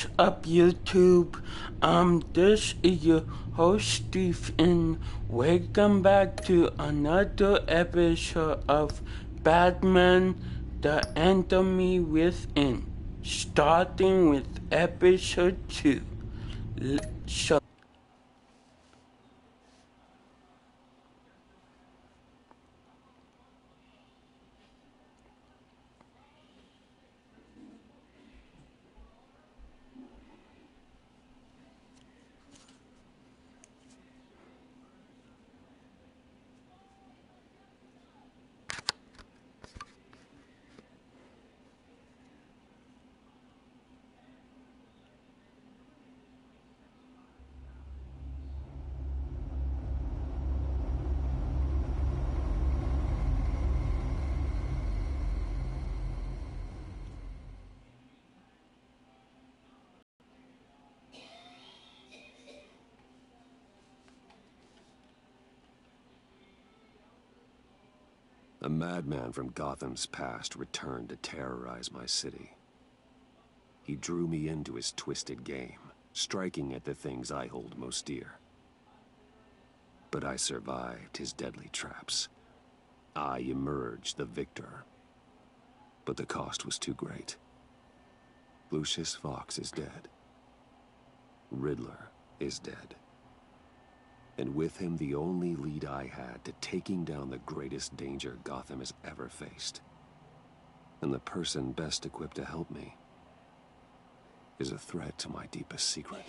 What's up, YouTube? This is your host, Steve, and welcome back to another episode of Batman: The Enemy Within, starting with episode 2. So A madman from Gotham's past returned to terrorize my city. He drew me into his twisted game, striking at the things I hold most dear. But I survived his deadly traps. I emerged the victor. But the cost was too great. Lucius Fox is dead. Riddler is dead. And with him the only lead I had to taking down the greatest danger Gotham has ever faced. And the person best equipped to help me is a threat to my deepest secret.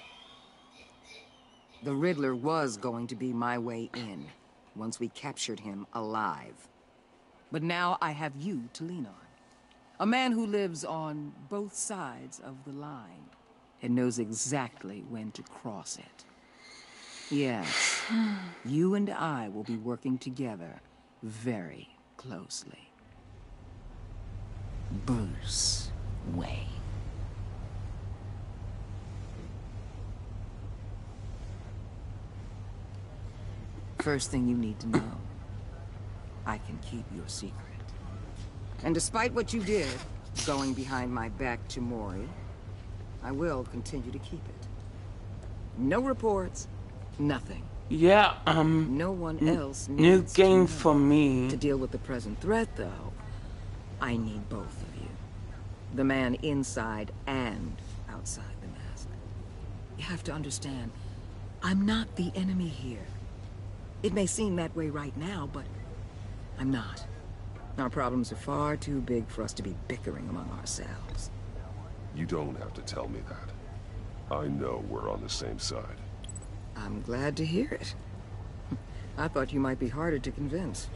The Riddler was going to be my way in, once we captured him alive. But now I have you to lean on. A man who lives on both sides of the line and knows exactly when to cross it. Yes, you and I will be working together very closely. Bruce Wayne. First thing you need to know, I can keep your secret. And despite what you did, going behind my back to Mori, I will continue to keep it. No reports. Nothing. yeah, No one else new needs game to know. for me. To deal with the present threat, though, I need both of you. The man inside and outside the mask. You have to understand, I'm not the enemy here. It may seem that way right now, but I'm not. Our problems are far too big for us to be bickering among ourselves. You don't have to tell me that. I know we're on the same side. I'm glad to hear it. I thought you might be harder to convince.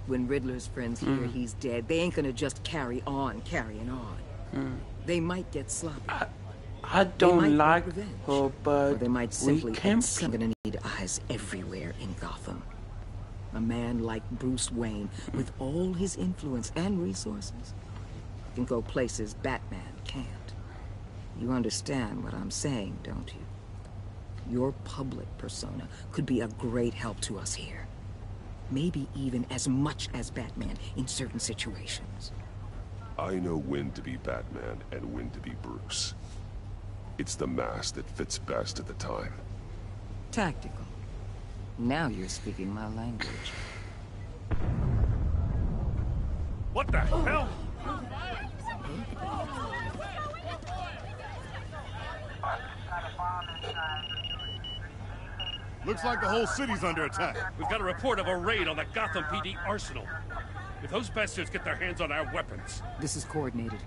When Riddler's friends hear he's dead, they ain't gonna just carry on carrying on. They might get sloppy. I don't like revenge, her, or but they might simply we can't. I'm gonna need eyes everywhere in Gotham. A man like Bruce Wayne, with all his influence and resources, can go places Batman can't. You understand what I'm saying, don't you? Your public persona could be a great help to us here. Maybe even as much as Batman in certain situations. I know when to be Batman and when to be Bruce. It's the mask that fits best at the time. Tactical. Now you're speaking my language. What the hell? Looks like the whole city's under attack. We've got a report of a raid on the Gotham PD arsenal. If those bastards get their hands on our weapons... This is coordinated.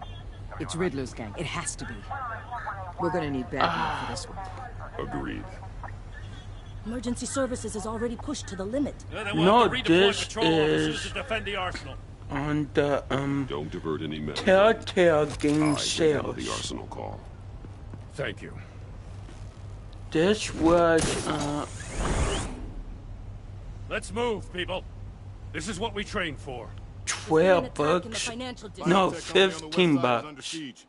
It's Riddler's gang. It has to be. We're gonna need Batman for this one. Agreed. Emergency services is already pushed to the limit. They will No, have to redeploy this patrol officers is to defend the arsenal. on the Don't divert any men. Telltale I game can handle sales. the arsenal call. Thank you. This was Let's move, people. This is what we trained for. 12 bucks. No, Biotech Army on the west 15 side is under bucks. siege.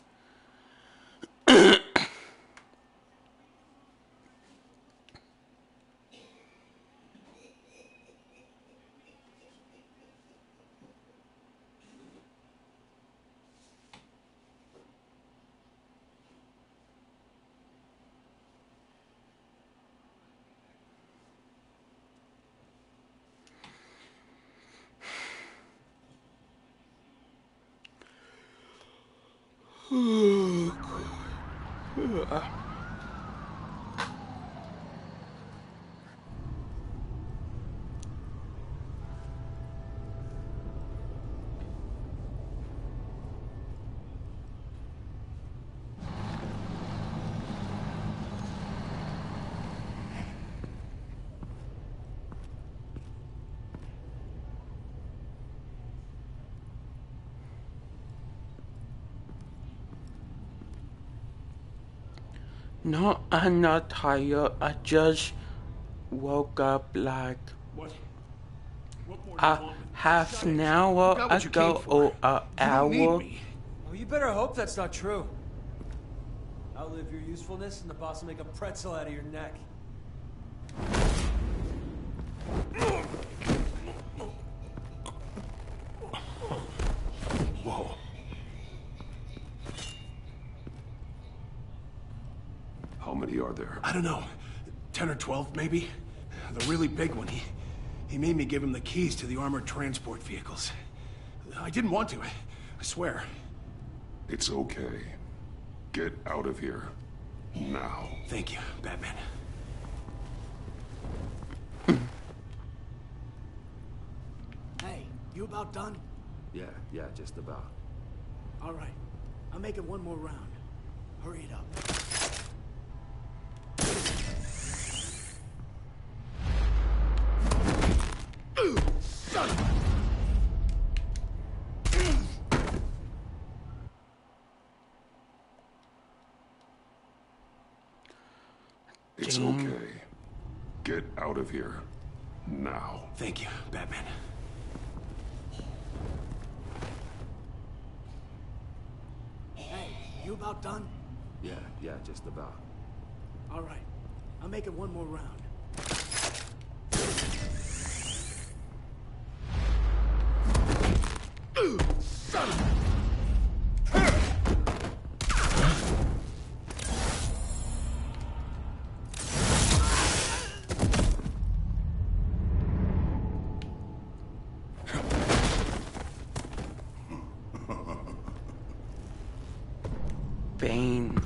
No, I'm not tired. I just woke up like What more do you a want? half an hour got what you came ago for. or an You don't need hour. me. Oh, you better hope that's not true. Outlive your usefulness, and the boss will make a pretzel out of your neck. Whoa. How many are there? I don't know. 10 or 12, maybe? The really big one, he made me give him the keys to the armored transport vehicles. I didn't want to, I swear. It's okay. Get out of here. Now. Thank you, Batman. Hey, you about done? Yeah, just about. All right. I'll make it one more round. Hurry it up. It's okay. Get out of here. Now. Thank you, Batman. Hey, you about done? Yeah, just about. All right. I'll make it one more round. Bane.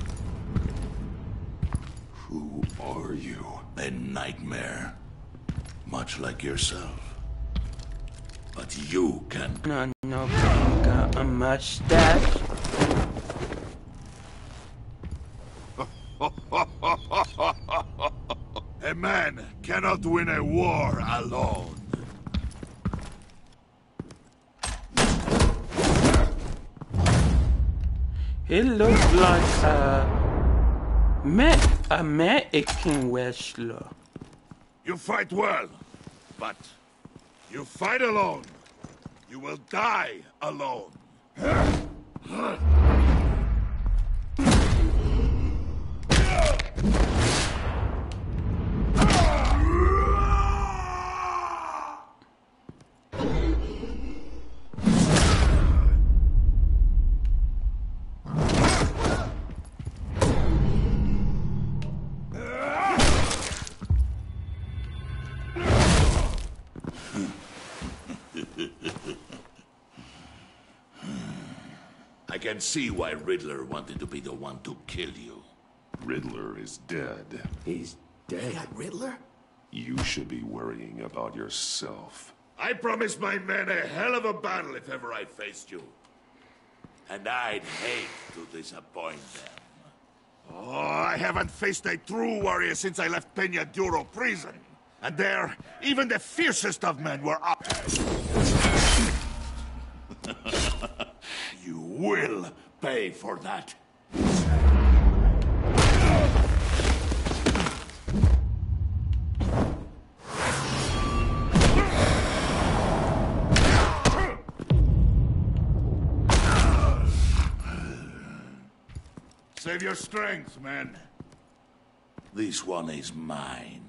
Who are you? A nightmare. Much like yourself. But you can... No, Bane got a mustache. A man cannot win a war alone. He looks like a American wrestler. You fight well, but you fight alone. You will die alone. I can see why Riddler wanted to be the one to kill you. Riddler is dead. He's dead. Riddler? You should be worrying about yourself. I promised my men a hell of a battle if ever I faced you. And I'd hate to disappoint them. Oh, I haven't faced a true warrior since I left Peña Duro prison. And there, even the fiercest of men were up. You will pay for that. Save your strength, man. This one is mine.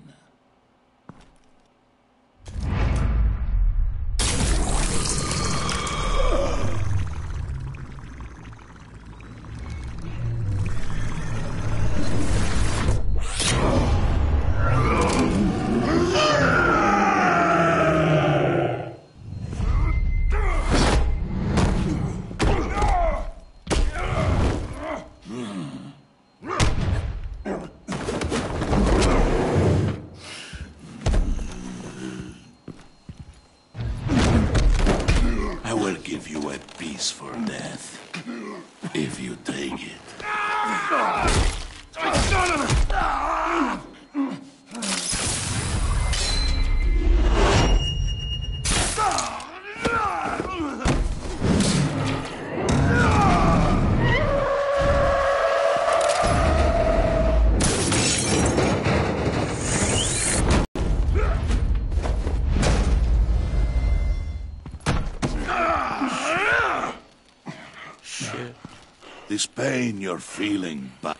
pain you're feeling, but...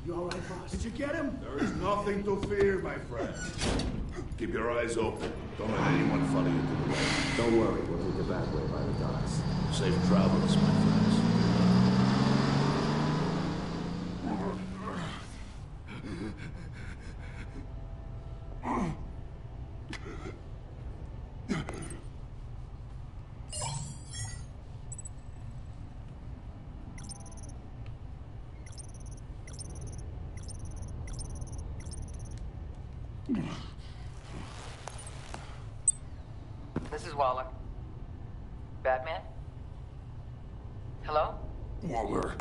You all right, boss? Did you get him? There is nothing to fear, my friend. Keep your eyes open. Don't let anyone follow you to the way. Don't worry, we'll take the back way by the docks. Safe travels, my friends. This is Waller. Batman? Hello? Waller,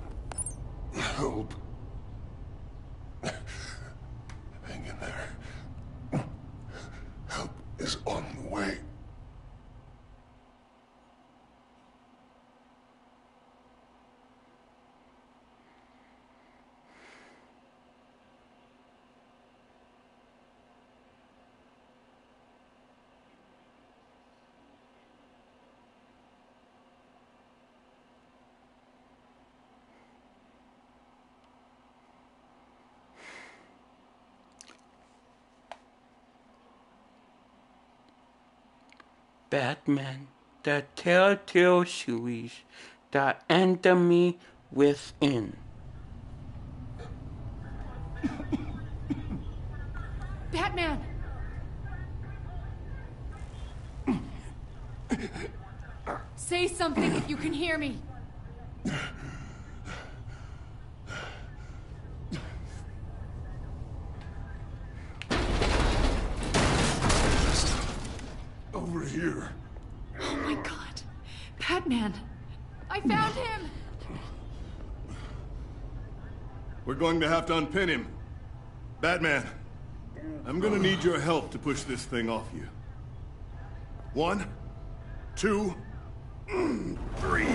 help. Hang in there. Help is on the way. Batman, the Telltale series, the enemy within. Batman! Say something if you can hear me. Over here. Oh my God. Batman! I found him! We're going to have to unpin him. Batman, I'm gonna need your help to push this thing off you. 1, 2, 3.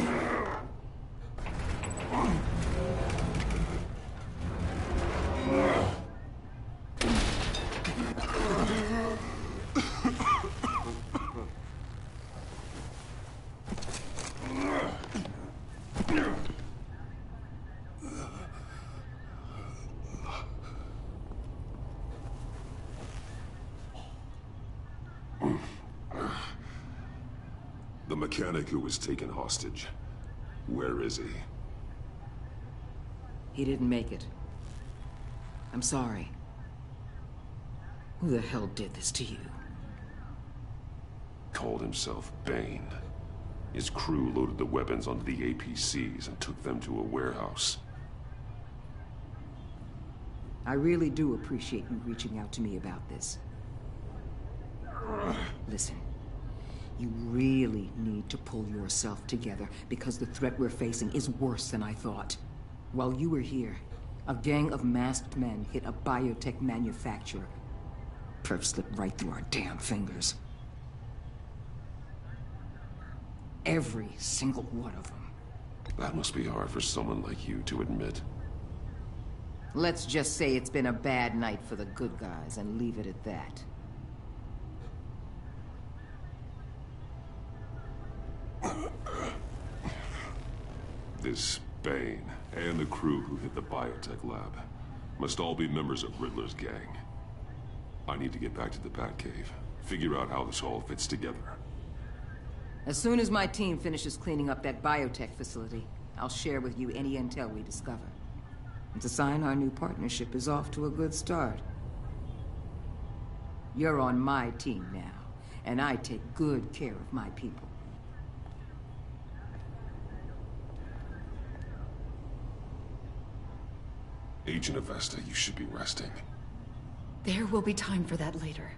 The mechanic who was taken hostage. Where is he? He didn't make it. I'm sorry. Who the hell did this to you? Called himself Bane. His crew loaded the weapons onto the APCs and took them to a warehouse. I really do appreciate you reaching out to me about this. Listen, you really need to pull yourself together because the threat we're facing is worse than I thought. While you were here, a gang of masked men hit a biotech manufacturer. Perf slipped right through our damn fingers. Every single one of them. That must be hard for someone like you to admit. Let's just say it's been a bad night for the good guys and leave it at that. This Bane and the crew who hit the biotech lab must all be members of Riddler's gang. I need to get back to the Batcave, figure out how this all fits together. As soon as my team finishes cleaning up that biotech facility, I'll share with you any intel we discover. It's a sign our new partnership is off to a good start. You're on my team now, and I take good care of my people. Agent Avesta, you should be resting. There will be time for that later.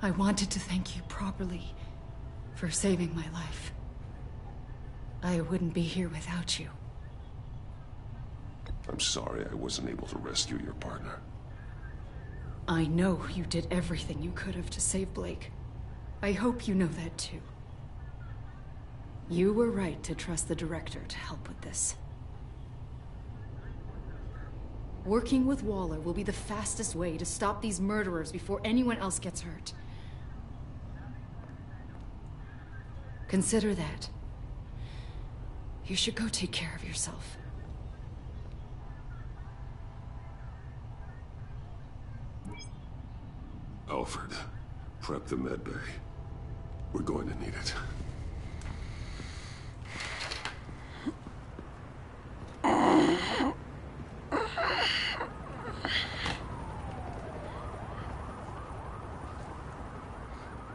I wanted to thank you properly for saving my life. I wouldn't be here without you. I'm sorry I wasn't able to rescue your partner. I know you did everything you could have to save Blake. I hope you know that too. You were right to trust the director to help with this. Working with Waller will be the fastest way to stop these murderers before anyone else gets hurt. Consider that. You should go take care of yourself. Alfred, prep the med bay. We're going to need it.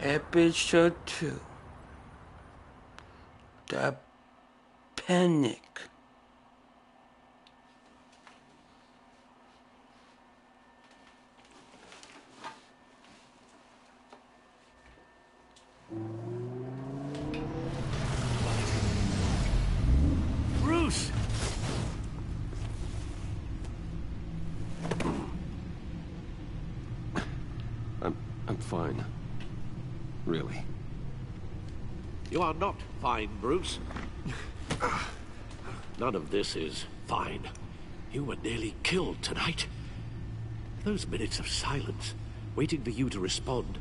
Episode 2. The Panic. Bruce! I'm fine. Really. You are not fine, Bruce. None of this is fine. You were nearly killed tonight. Those minutes of silence, waiting for you to respond,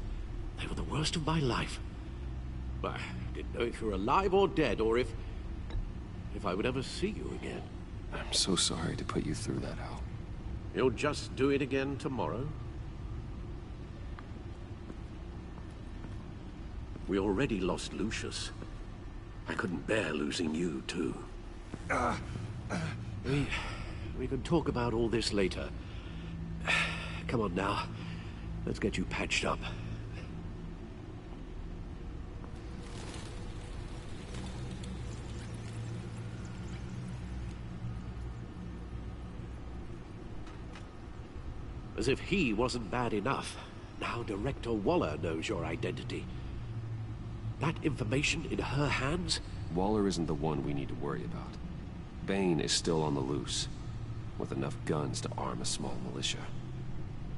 they were the worst of my life. I didn't know if you were alive or dead, or if I would ever see you again. I'm so sorry to put you through that, Al. You'll just do it again tomorrow? We already lost Lucius. I couldn't bear losing you, too. We can talk about all this later. Come on now. Let's get you patched up. As if he wasn't bad enough, now Director Waller knows your identity. That information in her hands? Waller isn't the one we need to worry about. Bane is still on the loose, with enough guns to arm a small militia.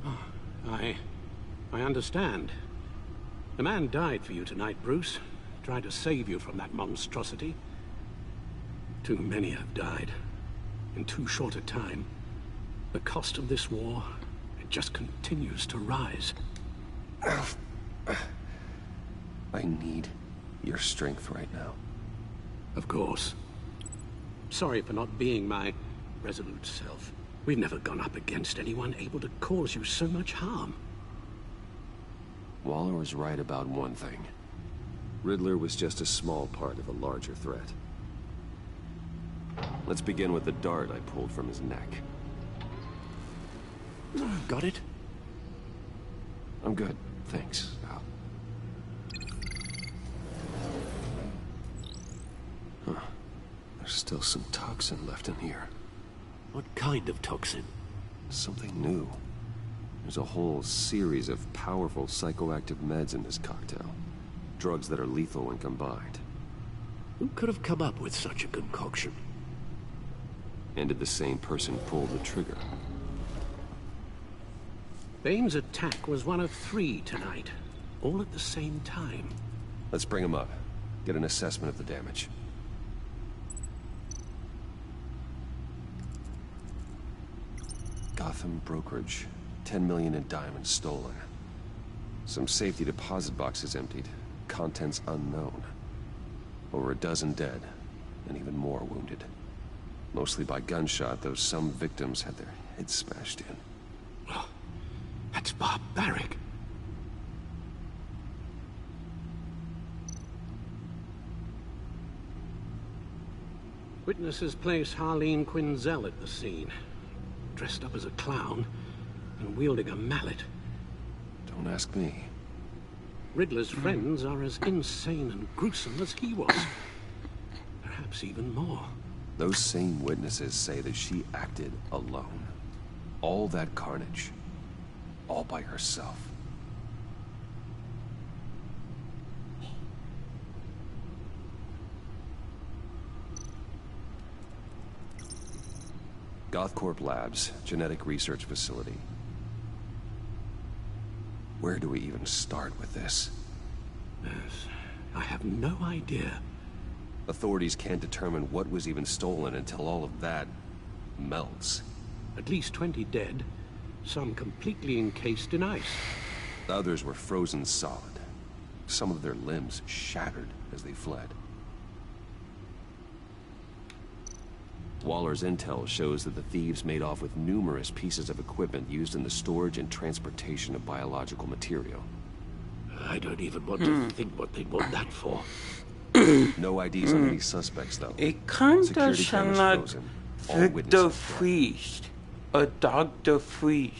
Oh, I understand. The man died for you tonight, Bruce. Tried to save you from that monstrosity. Too many have died, in too short a time. The cost of this war, it just continues to rise. I need your strength right now. Of course. Sorry for not being my resolute self. We've never gone up against anyone able to cause you so much harm. Waller was right about one thing. Riddler was just a small part of a larger threat. Let's begin with the dart I pulled from his neck. Got it? I'm good, thanks, Al. Huh. There's still some toxin left in here. What kind of toxin? Something new. There's a whole series of powerful psychoactive meds in this cocktail. Drugs that are lethal when combined. Who could have come up with such a concoction? And did the same person pull the trigger? Bane's attack was one of 3 tonight, all at the same time. Let's bring him up. Get an assessment of the damage. Gotham brokerage. 10 million in diamonds stolen. Some safety deposit boxes emptied. Contents unknown. Over a dozen dead, and even more wounded. Mostly by gunshot, though some victims had their heads smashed in. Oh, that's barbaric. Witnesses place Harleen Quinzel at the scene. Dressed up as a clown and wielding a mallet. Don't ask me. Riddler's friends are as insane and gruesome as he was. Perhaps even more. Those same witnesses say that she acted alone. All that carnage. All by herself. Gothcorp Labs, genetic research facility. Where do we even start with this? Yes, I have no idea. Authorities can't determine what was even stolen until all of that melts. At least 20 dead, some completely encased in ice. Others were frozen solid. Some of their limbs shattered as they fled. Waller's intel shows that the thieves made off with numerous pieces of equipment used in the storage and transportation of biological material. I don't even want to think what they'd want that for. No IDs on any suspects, though. It kinda Security sounds cameras like frozen. All Victor witnesses dead. Fries, a Dr. Fries.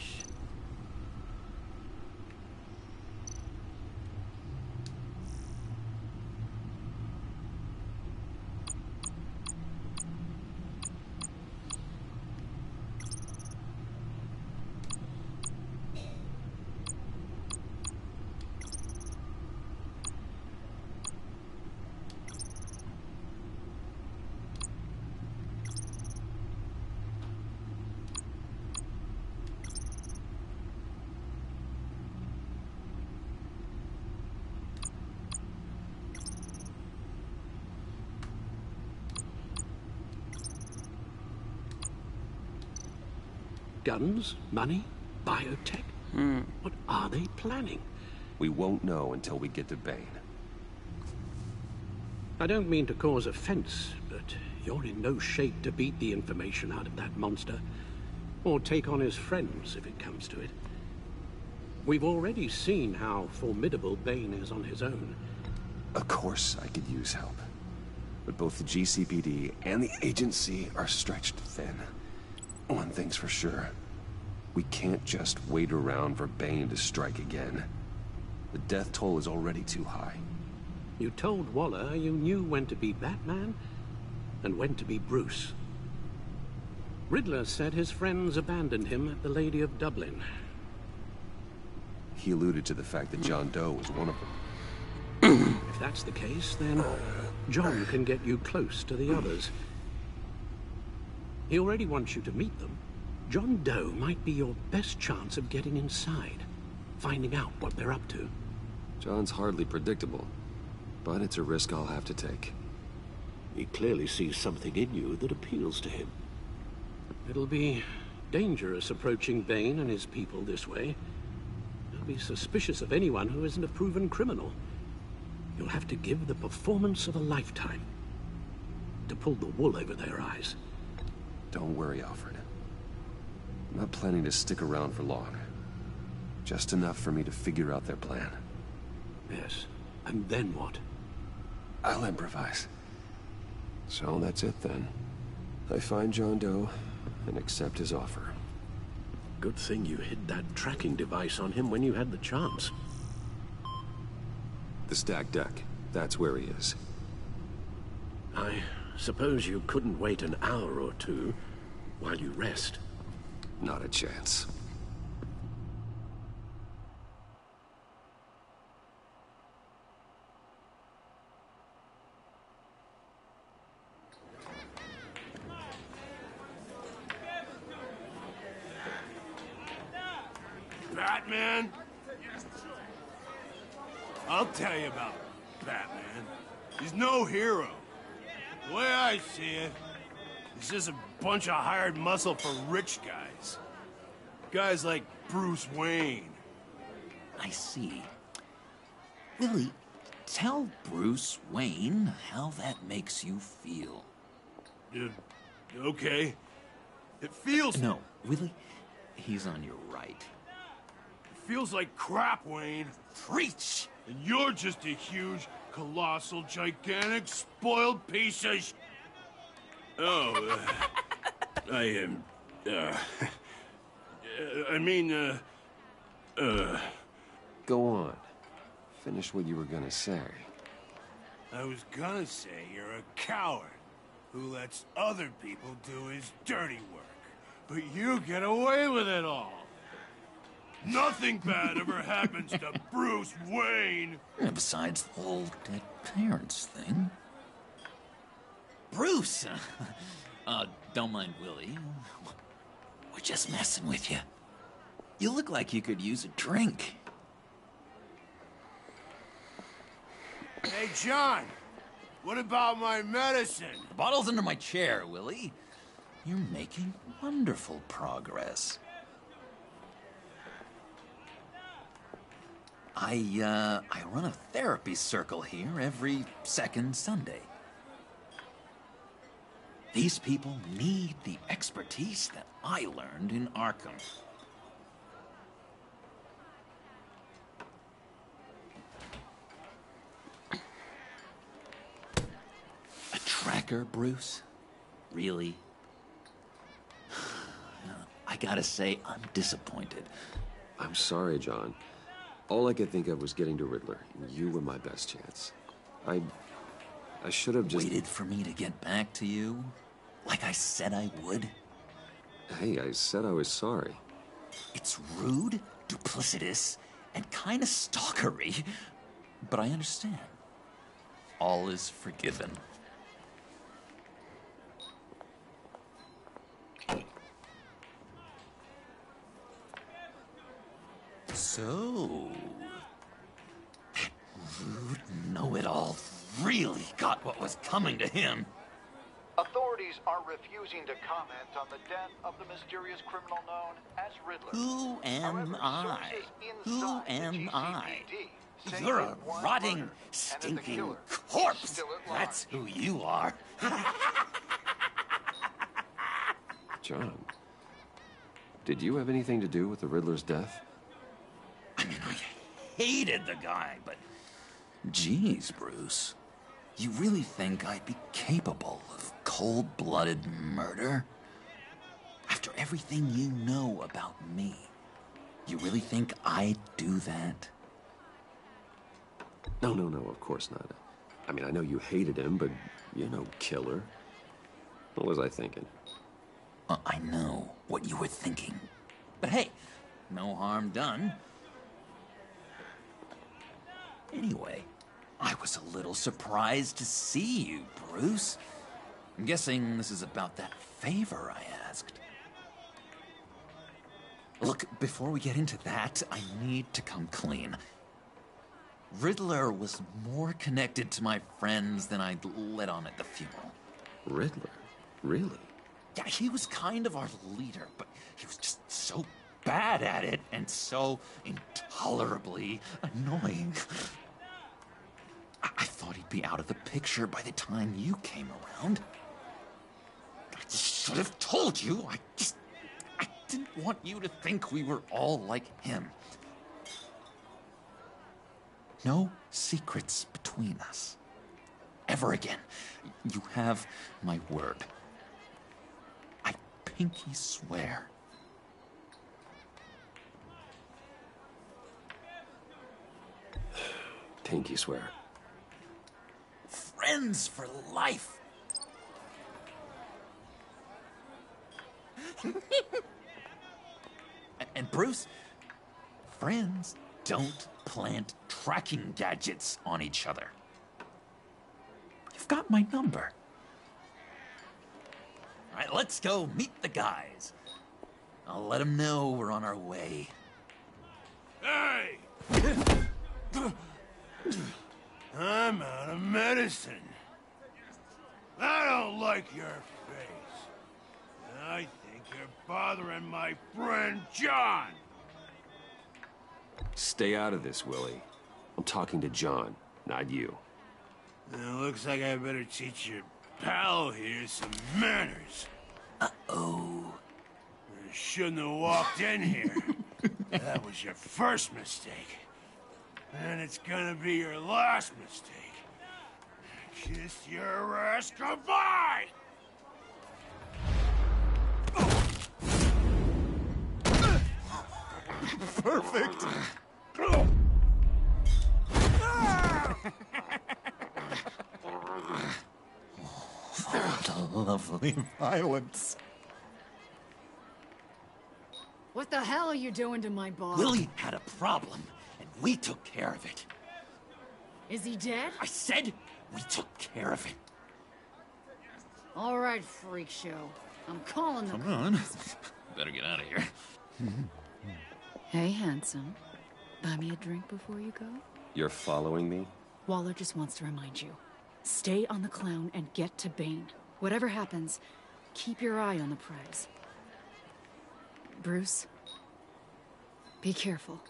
Guns, money, biotech. What are they planning? We won't know until we get to Bane. I don't mean to cause offense, but you're in no shape to beat the information out of that monster, or take on his friends if it comes to it. We've already seen how formidable Bane is on his own. Of course I could use help. But both the GCPD and the agency are stretched thin. One thing's for sure. We can't just wait around for Bane to strike again. The death toll is already too high. You told Waller you knew when to be Batman and when to be Bruce. Riddler said his friends abandoned him at the Lady of Dublin. He alluded to the fact that John Doe was one of them. If that's the case, then John can get you close to the others. He already wants you to meet them. John Doe might be your best chance of getting inside, finding out what they're up to. John's hardly predictable, but it's a risk I'll have to take. He clearly sees something in you that appeals to him. It'll be dangerous approaching Bane and his people this way. They'll be suspicious of anyone who isn't a proven criminal. You'll have to give the performance of a lifetime to pull the wool over their eyes. Don't worry, Alfred. I'm not planning to stick around for long. Just enough for me to figure out their plan. Yes, and then what? I'll improvise. So that's it then. I find John Doe and accept his offer. Good thing you hid that tracking device on him when you had the chance. The stacked deck. That's where he is. I suppose you couldn't wait an hour or two while you rest. Not a chance. Batman? I'll tell you about Batman. He's no hero. The way I see it, he's just a bunch of hired muscle for rich guys. Guys like Bruce Wayne. I see. Willie, tell Bruce Wayne how that makes you feel. Okay. It feels... No, Willie, he's on your right. It feels like crap, Wayne. Preach! And you're just a huge, colossal, gigantic, spoiled piece of sh... Oh, I am... Go on. Finish what you were gonna say. I was gonna say you're a coward who lets other people do his dirty work. But you get away with it all. Nothing bad ever happens to Bruce Wayne. And besides the whole dead parents thing. Bruce! Don't mind Willie. We're just messing with you. You look like you could use a drink. Hey, John! What about my medicine? The bottle's under my chair, Willie. You're making wonderful progress. I run a therapy circle here every second Sunday. These people need the expertise that I learned in Arkham. A tracker, Bruce? Really? I gotta say, I'm disappointed. I'm sorry, John. All I could think of was getting to Riddler. You were my best chance. I should have just... Waited for me to get back to you? Like I said I would? Hey, I said I was sorry. It's rude, duplicitous, and kind of stalkery. But I understand. All is forgiven. So... that rude know-it-all really got what was coming to him. Authorities are refusing to comment on the death of the mysterious criminal known as Riddler. Who am I? Who am I? say You're that a one rotting, murder, stinking corpse. That's who you are. John, did you have anything to do with the Riddler's death? I mean, I hated the guy, but... Geez, Bruce. You really think I'd be capable of cold-blooded murder? After everything you know about me, you really think I'd do that? No, of course not. I mean, I know you hated him, but you're no killer. What was I thinking? I know what you were thinking. But hey, no harm done. Anyway, I was a little surprised to see you, Bruce. I'm guessing this is about that favor I asked. Look, before we get into that, I need to come clean. Riddler was more connected to my friends than I'd let on at the funeral. Riddler? Really? Yeah, he was kind of our leader, but he was just so bad at it and so intolerably annoying. I thought he'd be out of the picture by the time you came around. I just should have told you. I didn't want you to think we were all like him. No secrets between us. Ever again. You have my word. I pinky swear. Pinky swear. Friends for life. And Bruce, friends don't plant tracking gadgets on each other. You've got my number. All right, let's go meet the guys. I'll let them know we're on our way. Hey! I'm out of medicine. I don't like your face. And I think you're bothering my friend John. Stay out of this, Willie. I'm talking to John, not you. It looks like I better teach your pal here some manners. Uh-oh. You shouldn't have walked in here. That was your first mistake. And it's gonna be your last mistake. Kiss your ass goodbye! Perfect! What a lovely violence. What the hell are you doing to my boss? Willie had a problem, and we took care of it. Is he dead? I said we took care of it. All right, freak show. I'm calling the Come on. better get out of here. Hey, handsome. Buy me a drink before you go? You're following me? Waller just wants to remind you. Stay on the clown and get to Bane. Whatever happens, keep your eye on the prize. Bruce, be careful.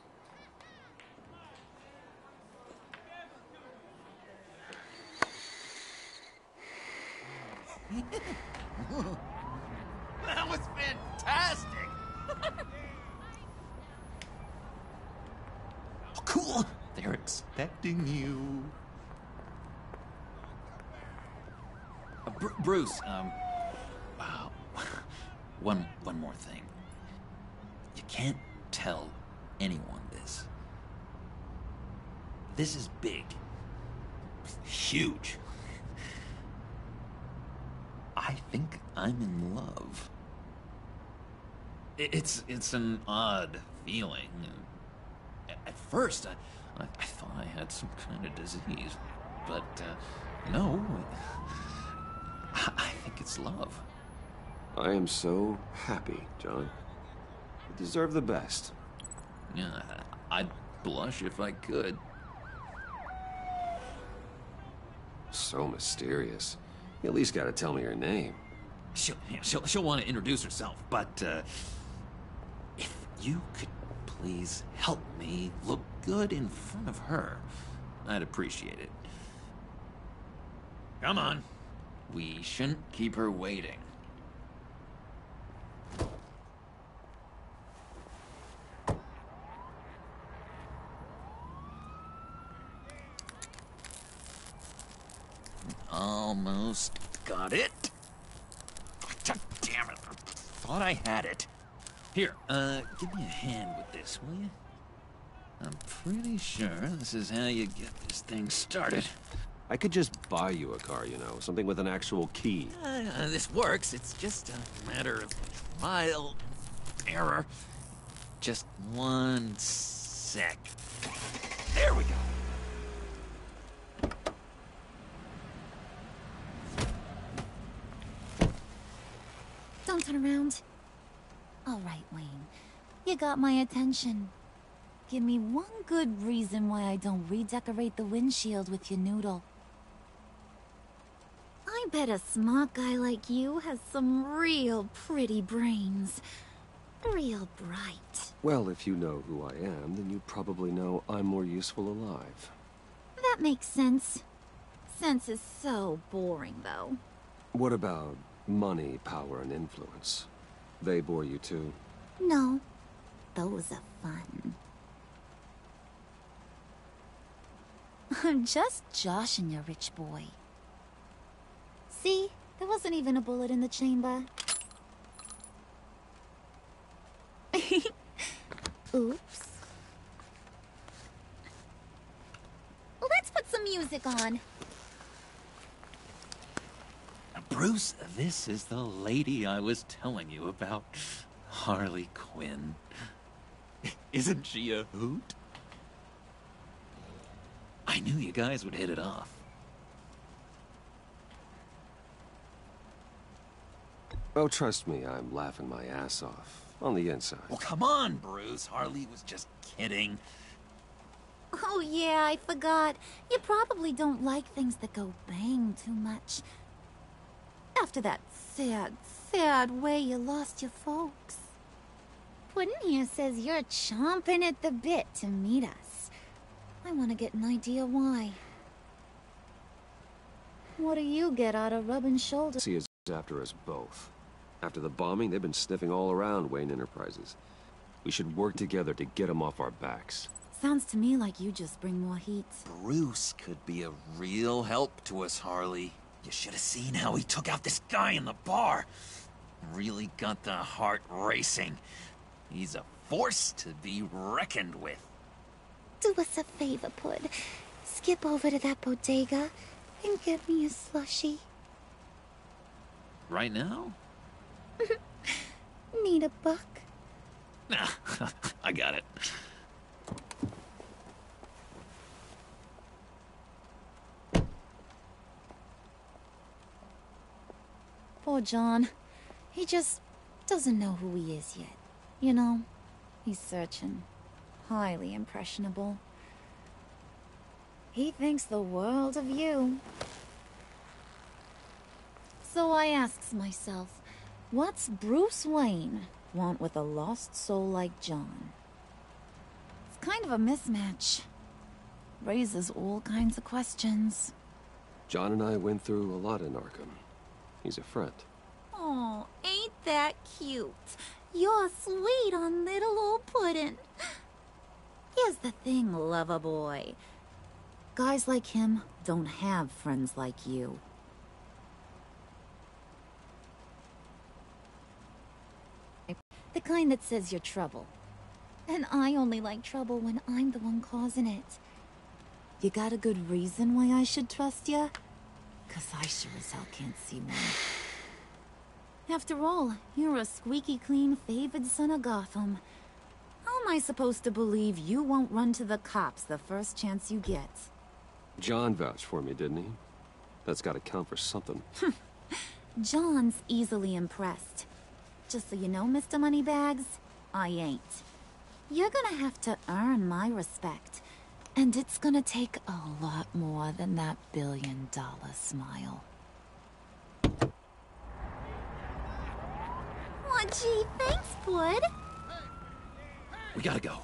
That was fantastic! Oh, cool! They're expecting you. Bruce, wow. One more thing. You can't tell anyone this. This is big. Huge. I think I'm in love. It's an odd feeling. At first, I thought I had some kind of disease, but no. I think it's love. I am so happy, John. You deserve the best. Yeah, I'd blush if I could. So mysterious. You at least gotta tell me her name. She'll want to introduce herself, but if you could please help me look good in front of her, I'd appreciate it. Come on. We shouldn't keep her waiting. Almost got it. God damn it. I thought I had it. Here, give me a hand with this, will you? I'm pretty sure this is how you get this thing started. I could just buy you a car, you know, something with an actual key. This works. It's just a matter of trial and error. Just one sec. There we go. Don't turn around. All right, Wayne. You got my attention. Give me one good reason why I don't redecorate the windshield with your noodle. I bet a smart guy like you has some real pretty brains. Real bright. Well, if you know who I am, then you probably know I'm more useful alive. That makes sense. Sense is so boring, though. What about money, power, and influence? They bore you too? No. Those are fun. I'm just joshing you, rich boy. See? There wasn't even a bullet in the chamber. Oops. Let's put some music on. Bruce, this is the lady I was telling you about. Harley Quinn. Isn't she a hoot? I knew you guys would hit it off. Oh, trust me, I'm laughing my ass off. On the inside. Well, come on, Bruce. Harley was just kidding. Oh yeah, I forgot. You probably don't like things that go bang too much. After that sad, sad way you lost your folks. Puddin' here says you're chomping at the bit to meet us. I want to get an idea why. What do you get out of rubbing shoulders? He is after us both. After the bombing, they've been sniffing all around Wayne Enterprises. We should work together to get them off our backs. Sounds to me like you just bring more heat. Bruce could be a real help to us, Harley. You should have seen how he took out this guy in the bar. Really got the heart racing. He's a force to be reckoned with. Do us a favor, Pud. Skip over to that bodega and get me a slushie. Right now? Need a buck? Nah, I got it. Poor John. He just Doesn't know who he is yet. You know, he's searching. Highly impressionable. He thinks the world of you. So I asks myself, what's Bruce Wayne want with a lost soul like John? It's kind of a mismatch. Raises all kinds of questions. John and I went through a lot in Arkham. He's a friend. Oh, ain't that cute? You're sweet on little old Puddin'. Here's the thing, lover boy. Guys like him don't have friends like you. The kind that says you're trouble. And I only like trouble when I'm the one causing it. You got a good reason why I should trust you? 'Cause I sure as hell can't see one. After all, you're a squeaky clean favored son of Gotham. How am I supposed to believe you won't run to the cops the first chance you get? John vouched for me, didn't he? That's gotta count for something. John's easily impressed. Just so you know, Mr. Moneybags, I ain't. You're gonna have to earn my respect. And it's gonna take a lot more than that billion-dollar smile. Aw, gee, thanks, Bud. We gotta go.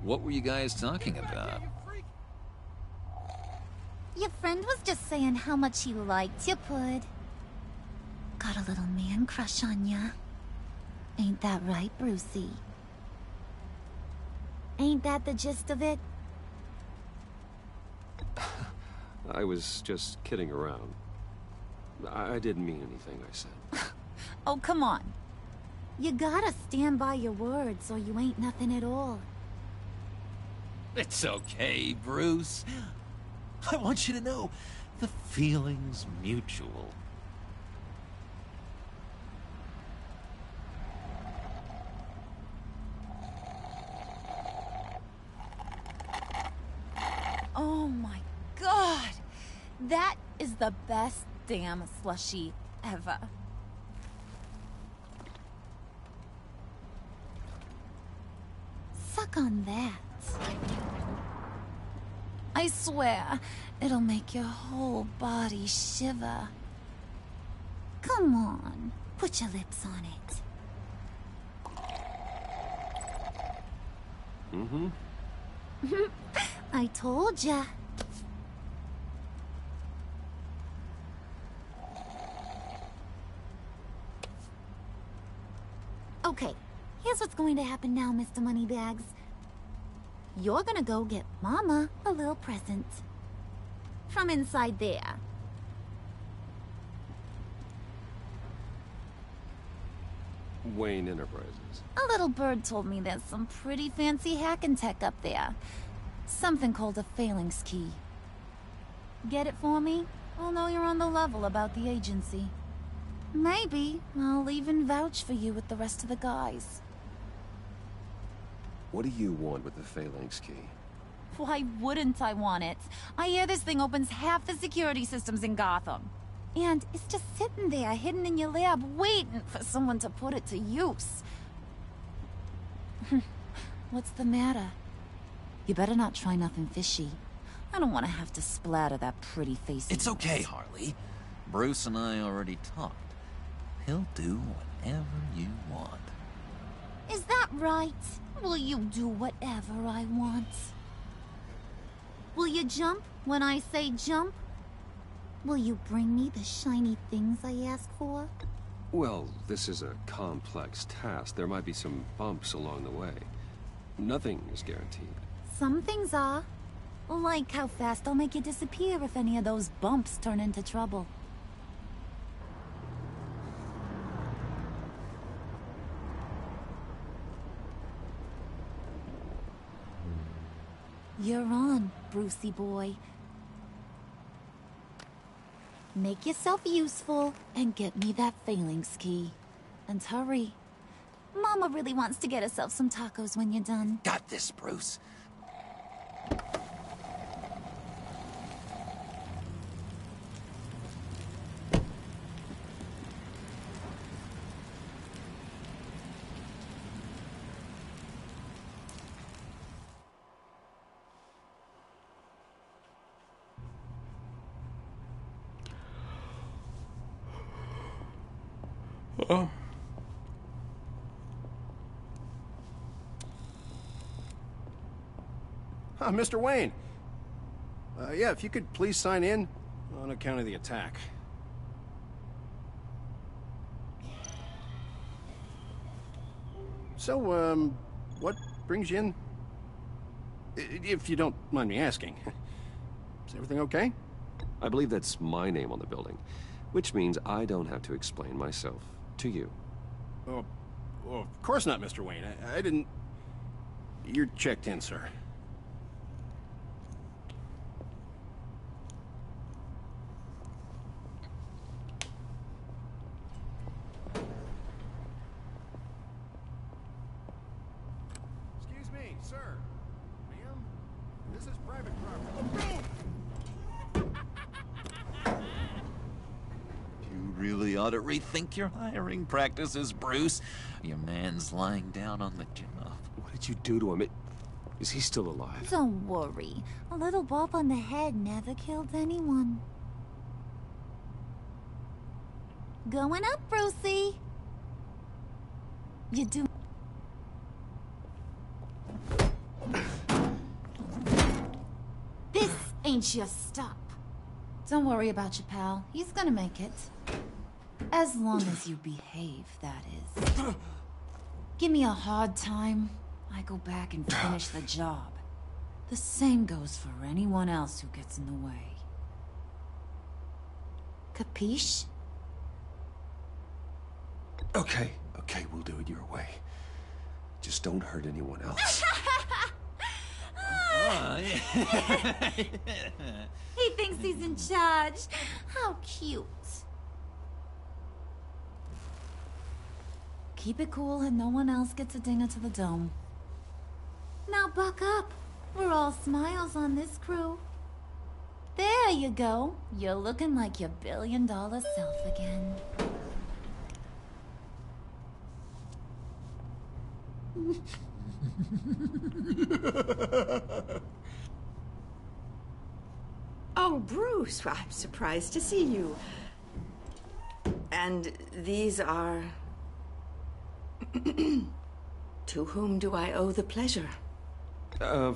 What were you guys talking about? Your friend was just saying how much he liked you, Pud. Got a little man crush on ya. Ain't that right, Brucey? Ain't that the gist of it? I was just kidding around. I didn't mean anything I said. Oh, come on. You gotta stand by your words or you ain't nothing at all. It's okay, Bruce. I want you to know the feeling's mutual. Oh my god! That is the best damn slushie ever. Suck on that. I swear, it'll make your whole body shiver. Come on, put your lips on it. Mm-hmm. I told ya. Okay, here's what's going to happen now, Mr. Moneybags. You're gonna go get Mama a little present. From inside there. Wayne Enterprises. A little bird told me there's some pretty fancy hacking tech up there. Something called a phalanx key. Get it for me? I'll know you're on the level about the agency. Maybe I'll even vouch for you with the rest of the guys. What do you want with the phalanx key? Why wouldn't I want it? I hear this thing opens half the security systems in Gotham. And it's just sitting there, hidden in your lab, waiting for someone to put it to use. What's the matter? You better not try nothing fishy. I don't want to have to splatter that pretty face. It's okay, Harley. Bruce and I already talked. He'll do whatever you want. Is that right? Will you do whatever I want? Will you jump when I say jump? Will you bring me the shiny things I ask for? Well, this is a complex task. There might be some bumps along the way. Nothing is guaranteed. Some things are. Like how fast I'll make you disappear if any of those bumps turn into trouble. You're on, Brucey boy. Make yourself useful and get me that phalanx key. And hurry. Mama really wants to get herself some tacos when you're done. Got this, Bruce. Mr. Wayne. Yeah, if you could please sign in on account of the attack. So, what brings you in? If you don't mind me asking. Is everything okay? I believe that's my name on the building, which means I don't have to explain myself to you. Oh, well, of course not, Mr. Wayne. I didn't... You're checked in, sir. Excuse me, sir. Ma'am? This is private property. You really ought to rethink your hiring practices, Bruce. Your man's lying down on the job. What did you do to him? Is he still alive? Don't worry. A little bump on the head never killed anyone. Going up, Brucey. You do... This ain't your stop. Don't worry about your pal. He's gonna make it. As long as you behave, that is. Give me a hard time, I go back and finish the job. The same goes for anyone else who gets in the way. Capiche? Okay, we'll do it your way. Just don't hurt anyone else. He thinks he's in charge. How cute. Keep it cool and no one else gets a dinger to the dome. Now buck up. We're all smiles on this crew. There you go. You're looking like your billion-dollar self again. Oh, Bruce, I'm surprised to see you. And these are... To whom do I owe the pleasure?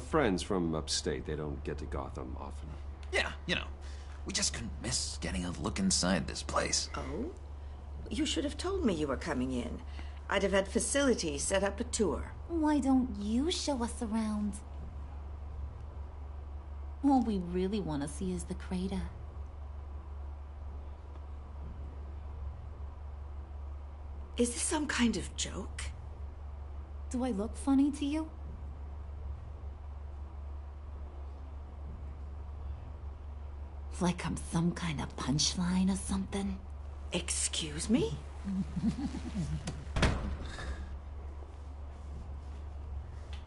Friends from upstate. They don't get to Gotham often. Yeah, you know, we just couldn't miss getting a look inside this place. Oh? You should have told me you were coming in. I'd have had facilities set up a tour. Why don't you show us around? All we really want to see is the crater. Is this some kind of joke? Do I look funny to you? Like I'm some kind of punchline or something? Excuse me?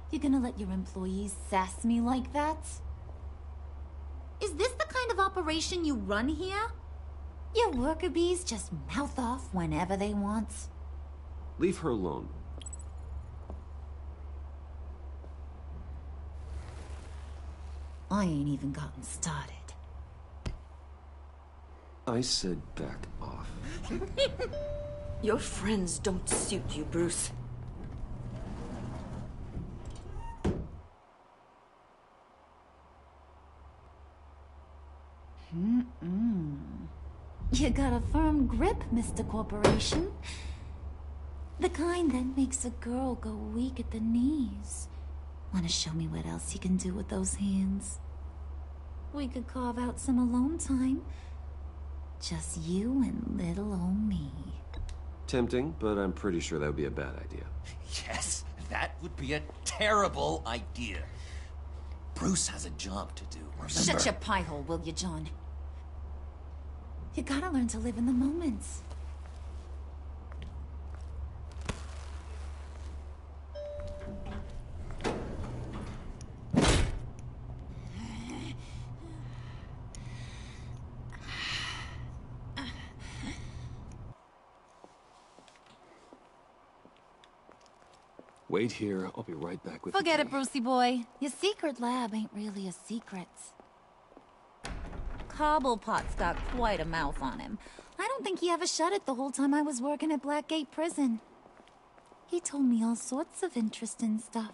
You're gonna let your employees sass me like that? Is this the kind of operation you run here? Your worker bees just mouth off whenever they want. Leave her alone. I ain't even gotten started. I said back off. Your friends don't suit you, Bruce. You got a firm grip, Mr. Corporation. The kind that makes a girl go weak at the knees. Wanna show me what else you can do with those hands? We could carve out some alone time. Just you and little old me. Tempting, but I'm pretty sure that would be a bad idea. Yes, that would be a terrible idea. Bruce has a job to do, remember? Shut your pie hole, will you, John? You gotta learn to live in the moment. Wait here. I'll be right back with Forget it, Brucey boy. Your secret lab ain't really a secret. Cobblepot's got quite a mouth on him. I don't don't think he ever shut it the whole time I was working at Blackgate Prison. He told me all sorts of interesting stuff.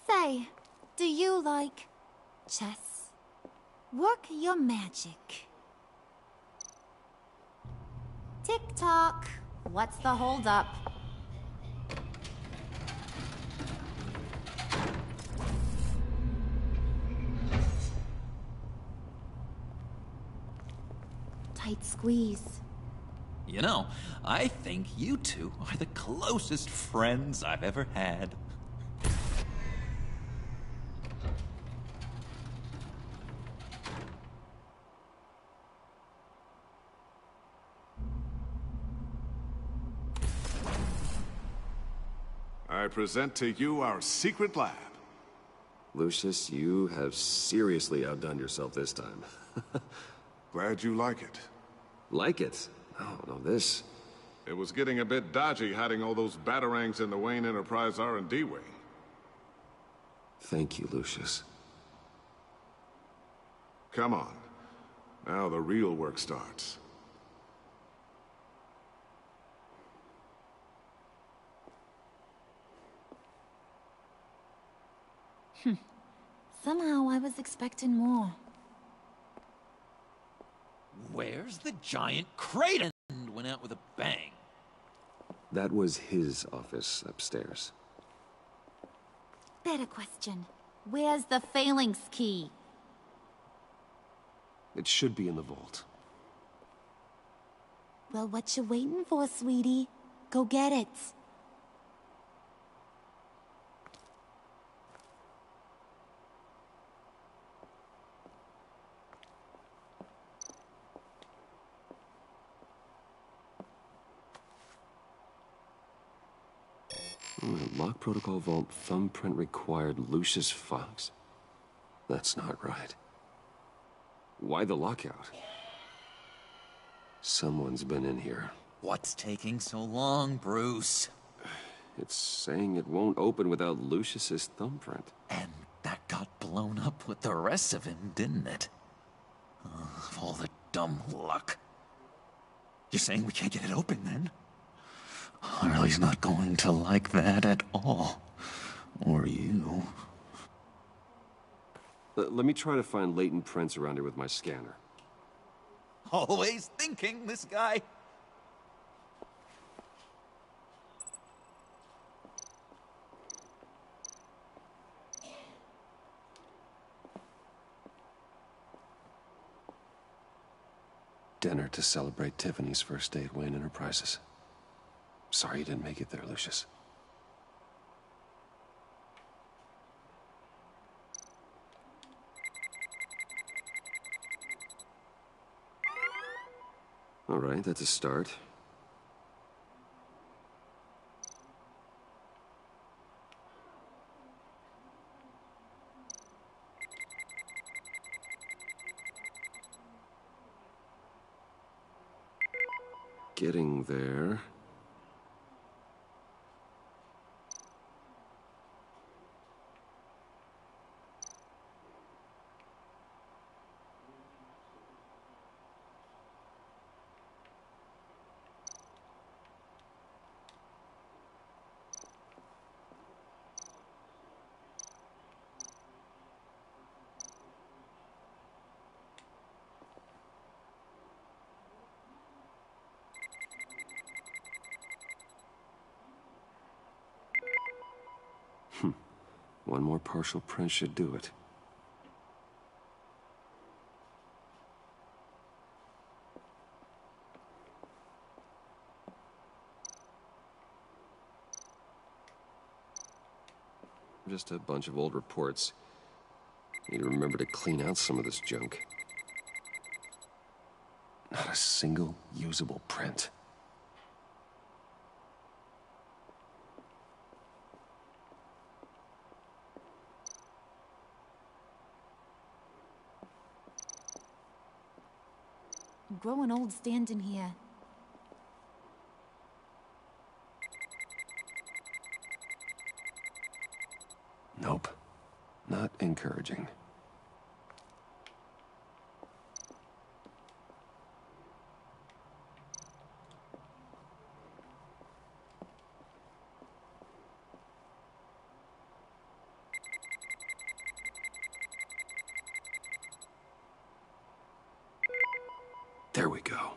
Say, do you like chess? Work your magic. Tick-tock. What's the holdup? Tight squeeze. You know, I think you two are the closest friends I've ever had. I present to you our secret lab. Lucius, you have seriously outdone yourself this time. Glad you like it. Like it? No, this... It was getting a bit dodgy hiding all those batarangs in the Wayne Enterprise R&D wing. Thank you, Lucius. Come on. Now the real work starts. Somehow I was expecting more. Where's the giant Kraden? Went out with a bang. That was his office upstairs. Better question. Where's the Phalanx key? It should be in the vault. Well, what you waiting for, sweetie? Go get it. Lock protocol vault thumbprint required Lucius Fox. That's not right. Why the lockout? Someone's been in here. What's taking so long, Bruce? It's saying it won't open without Lucius's thumbprint. And that got blown up with the rest of him, didn't it? Of all the dumb luck. You're saying we can't get it open, then? Harley's not going to like that at all. Or you. Let me try to find latent prints around here with my scanner. Always thinking, this guy. Dinner to celebrate Tiffany's first day at Wayne Enterprises. Sorry you didn't make it there, Lucius. All right, that's a start. Getting there. One more partial print should do it. Just a bunch of old reports. Need to remember to clean out some of this junk. Not a single usable print. I'm growing old standing here. Nope. Not encouraging. There we go.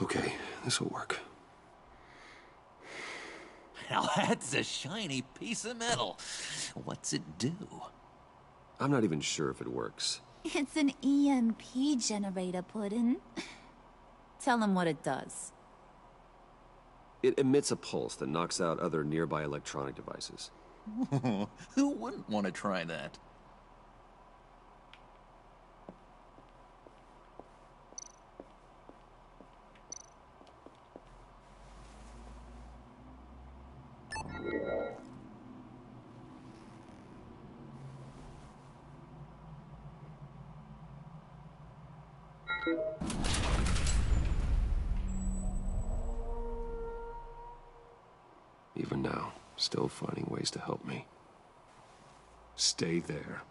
Okay, this'll work. Now that's a shiny piece of metal. What's it do? I'm not even sure if it works. It's an EMP generator, Puddin'. Tell him what it does. It emits a pulse that knocks out other nearby electronic devices. Who wouldn't want to try that? Even now, still finding ways to help me. Stay there.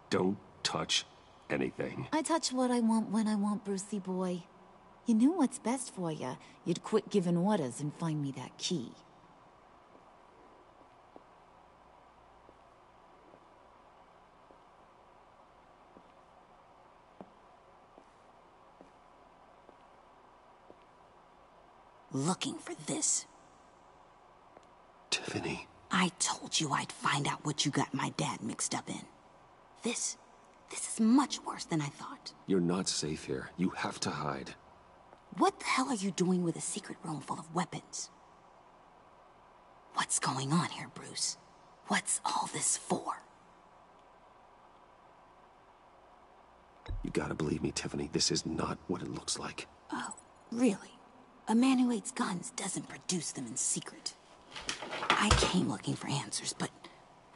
Don't touch anything. I touch what I want when I want, Brucey boy. You knew what's best for you. You'd quit giving orders and find me that key. Looking for this. Tiffany. I told you I'd find out what you got my dad mixed up in. This is much worse than I thought. You're not safe here. You have to hide. What the hell are you doing with a secret room full of weapons? What's going on here, Bruce? What's all this for? You gotta believe me, Tiffany. This is not what it looks like. Oh, really? A man who hates guns doesn't produce them in secret. I came looking for answers, but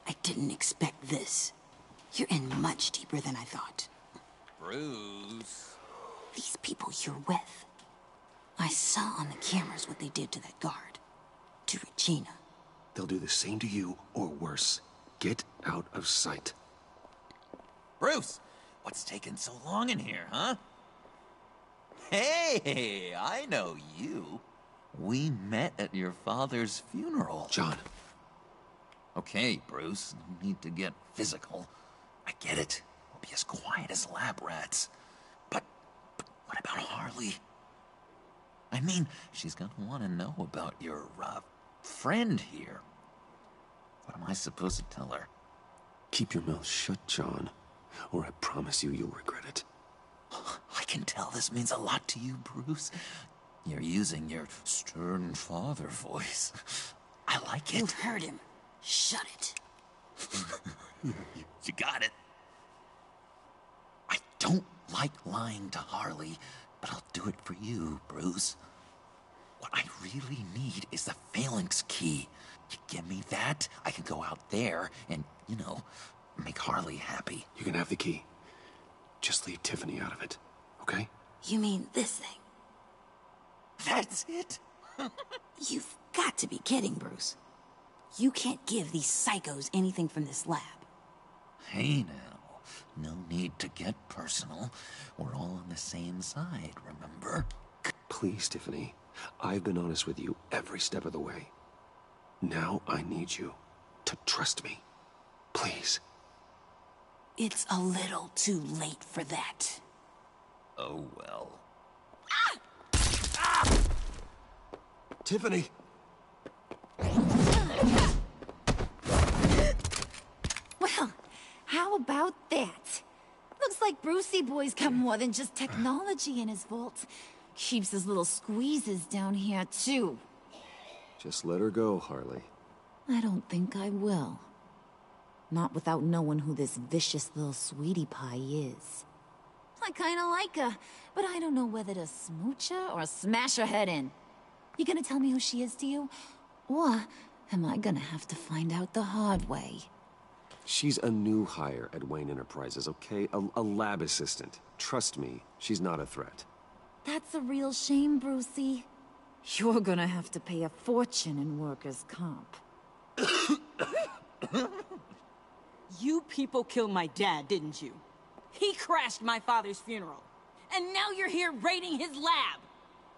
I didn't expect this. You're in much deeper than I thought. Bruce. These people you're with. I saw on the cameras what they did to that guard. To Regina. They'll do the same to you, or worse. Get out of sight. Bruce, what's taking so long in here, huh? Hey, I know you. We met at your father's funeral. John. Okay, Bruce, no need to get physical. I get it. We'll be as quiet as lab rats. But what about Harley? I mean, she's gonna want to know about your, friend here. What am I supposed to tell her? Keep your mouth shut, John, or I promise you'll regret it. I can tell this means a lot to you, Bruce. You're using your stern father voice. I like it. You heard him. Shut it. You got it. I don't like lying to Harley, but I'll do it for you, Bruce. What I really need is the Phalanx key. You give me that, I can go out there and, make Harley happy. You can have the key. Just leave Tiffany out of it, okay? You mean this thing? That's it? You've got to be kidding, Bruce. You can't give these psychos anything from this lab. Hey now, no need to get personal. We're all on the same side, remember? Please, Tiffany. I've been honest with you every step of the way. Now I need you to trust me. Please. It's a little too late for that. Oh, well. Tiffany! Well, how about that? Looks like Brucey boy's got more than just technology in his vault. Keeps his little squeezes down here, too. Just let her go, Harley. I don't think I will. Not without knowing who this vicious little sweetie pie is. I kinda like her, but I don't know whether to smooch her or smash her head in. You gonna tell me who she is to you? Or am I gonna have to find out the hard way? She's a new hire at Wayne Enterprises, okay? A lab assistant. Trust me, she's not a threat. That's a real shame, Brucey. You're gonna have to pay a fortune in workers' comp. You people killed my dad, didn't you? He crashed my father's funeral. And now you're here raiding his lab!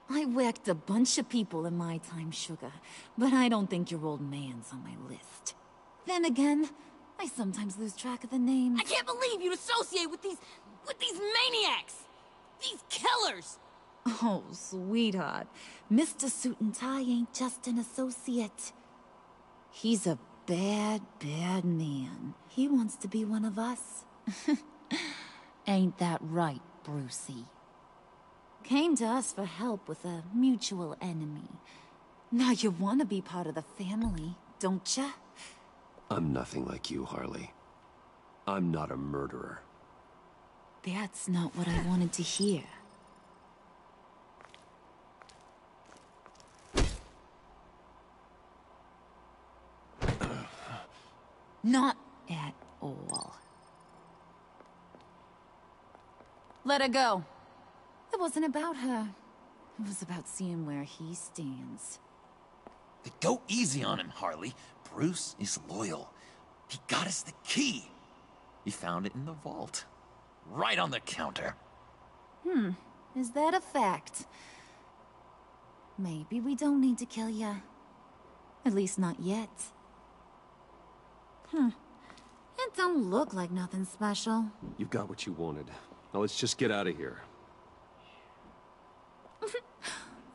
I whacked a bunch of people in my time, Sugar, but I don't think your old man's on my list. Then again, I sometimes lose track of the names. I can't believe you'd associate with these maniacs! These killers! Oh, sweetheart. Mr. Suit and Tie ain't just an associate. He's a bad, bad man. He wants to be one of us. Ain't that right, Brucey? Came to us for help with a mutual enemy. Now you want to be part of the family, don't ya? I'm nothing like you, Harley. I'm not a murderer. That's not what I wanted to hear. Not at all. Let her go. It wasn't about her. It was about seeing where he stands. Go easy on him, Harley. Bruce is loyal. He got us the key. He found it in the vault. Right on the counter. Is that a fact? Maybe we don't need to kill ya. At least not yet. It don't look like nothing special. You got what you wanted. Now let's just get out of here.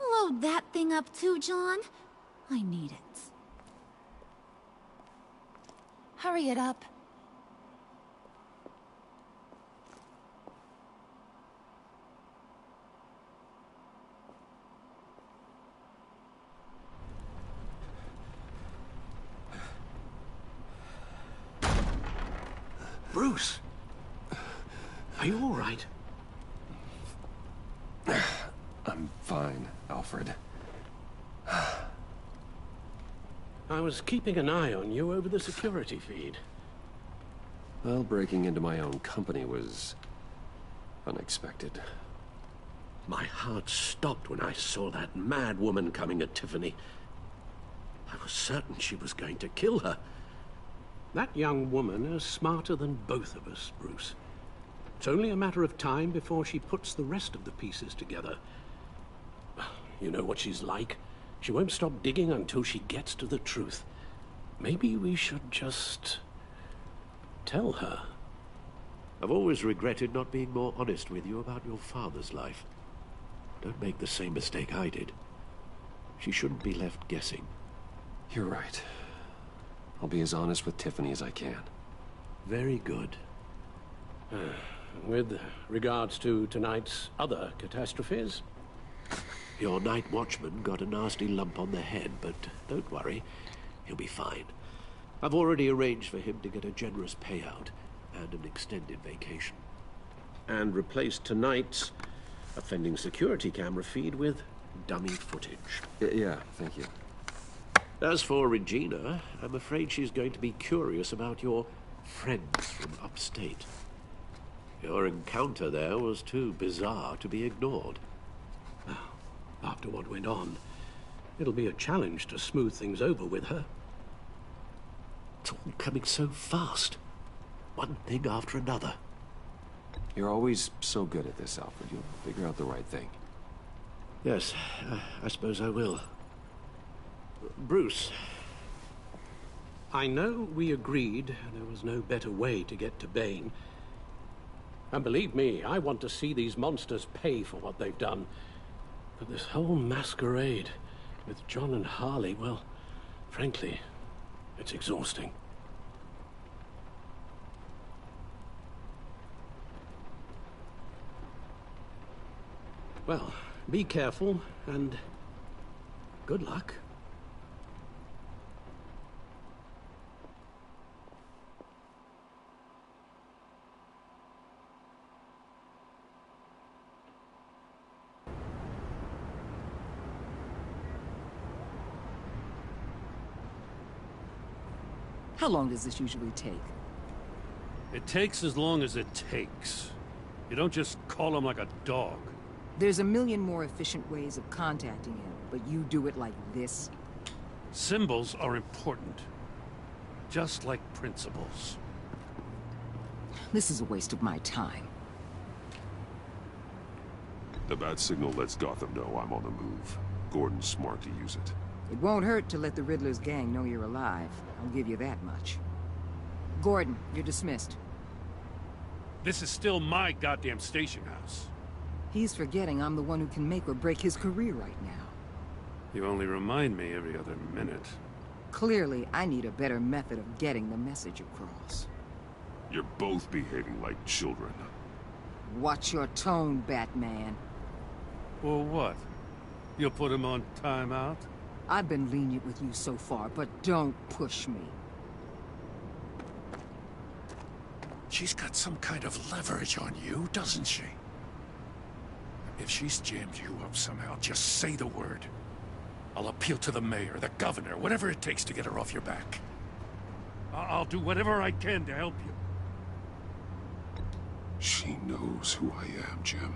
Load that thing up too, John. I need it. Hurry it up. Bruce! Are you all right? I'm fine, Alfred. I was keeping an eye on you over the security feed. Well, breaking into my own company was unexpected. My heart stopped when I saw that mad woman coming at Tiffany. I was certain she was going to kill her. That young woman is smarter than both of us, Bruce. It's only a matter of time before she puts the rest of the pieces together. You know what she's like. She won't stop digging until she gets to the truth. Maybe we should just tell her. I've always regretted not being more honest with you about your father's life. Don't make the same mistake I did. She shouldn't be left guessing. You're right. I'll be as honest with Tiffany as I can. Very good. With regards to tonight's other catastrophes? Your night watchman got a nasty lump on the head, but don't worry. He'll be fine. I've already arranged for him to get a generous payout and an extended vacation. And replaced tonight's offending security camera feed with dummy footage. Yeah, thank you. As for Regina, I'm afraid she's going to be curious about your friends from upstate. Your encounter there was too bizarre to be ignored. After what went on, it'll be a challenge to smooth things over with her. It's all coming so fast. One thing after another. You're always so good at this, Alfred. You'll figure out the right thing. Yes, I suppose I will. Bruce. I know we agreed there was no better way to get to Bane. And believe me, I want to see these monsters pay for what they've done. But this whole masquerade with John and Harley, well, frankly, it's exhausting. Well, be careful, and good luck. How long does this usually take? It takes as long as it takes. You don't just call him like a dog. There's a million more efficient ways of contacting him, but you do it like this? Symbols are important. Just like principles. This is a waste of my time. The bat signal lets Gotham know I'm on the move. Gordon's smart to use it. It won't hurt to let the Riddler's gang know you're alive. I'll give you that much. Gordon, you're dismissed. This is still my goddamn station house. He's forgetting I'm the one who can make or break his career right now. You only remind me every other minute. Clearly, I need a better method of getting the message across. You're both behaving like children. Watch your tone, Batman. Well, what? You'll put him on timeout? I've been lenient with you so far, but don't push me. She's got some kind of leverage on you, doesn't she? If she's jammed you up somehow, just say the word. I'll appeal to the mayor, the governor, whatever it takes to get her off your back. I'll do whatever I can to help you. She knows who I am, Jim.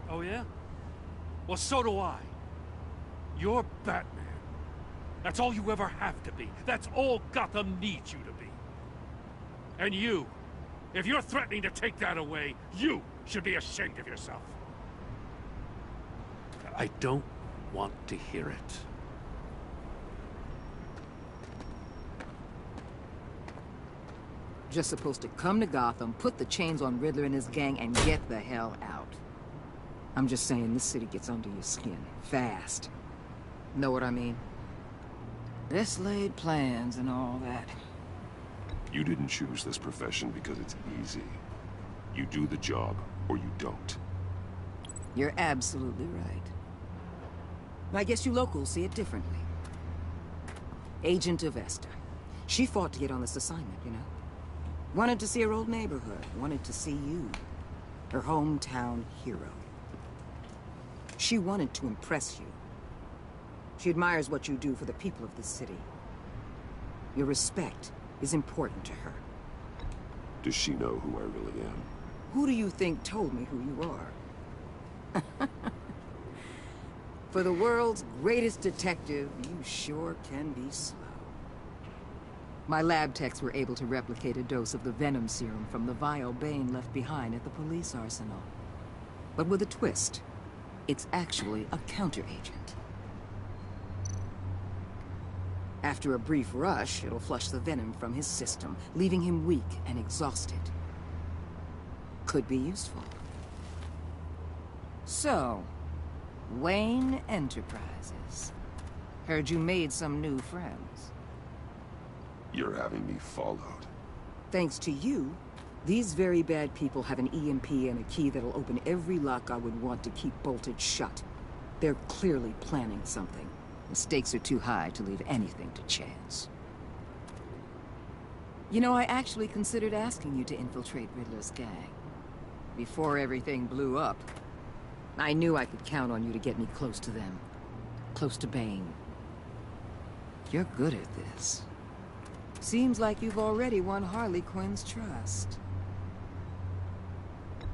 Oh, yeah? Well, so do I. You're Batman. That's all you ever have to be. That's all Gotham needs you to be. And you, if you're threatening to take that away, you should be ashamed of yourself. I don't want to hear it. Just supposed to come to Gotham, put the chains on Riddler and his gang, and get the hell out. I'm just saying, this city gets under your skin. Fast. Know what I mean? Best laid plans and all that. You didn't choose this profession because it's easy. You do the job, or you don't. You're absolutely right. I guess you locals see it differently. Agent Avesta. She fought to get on this assignment, you know? Wanted to see her old neighborhood. Wanted to see you. Her hometown hero. She wanted to impress you. She admires what you do for the people of this city. Your respect is important to her. Does she know who I really am? Who do you think told me who you are? For the world's greatest detective, you sure can be slow. My lab techs were able to replicate a dose of the venom serum from the vial Bane left behind at the police arsenal. But with a twist, it's actually a counter-agent. After a brief rush, it'll flush the venom from his system, leaving him weak and exhausted. Could be useful. So, Wayne Enterprises. Heard you made some new friends. You're having me followed. Thanks to you, these very bad people have an EMP and a key that'll open every lock I would want to keep bolted shut. They're clearly planning something. The stakes are too high to leave anything to chance. You know, I actually considered asking you to infiltrate Riddler's gang. Before everything blew up, I knew I could count on you to get me close to them. Close to Bane. You're good at this. Seems like you've already won Harley Quinn's trust.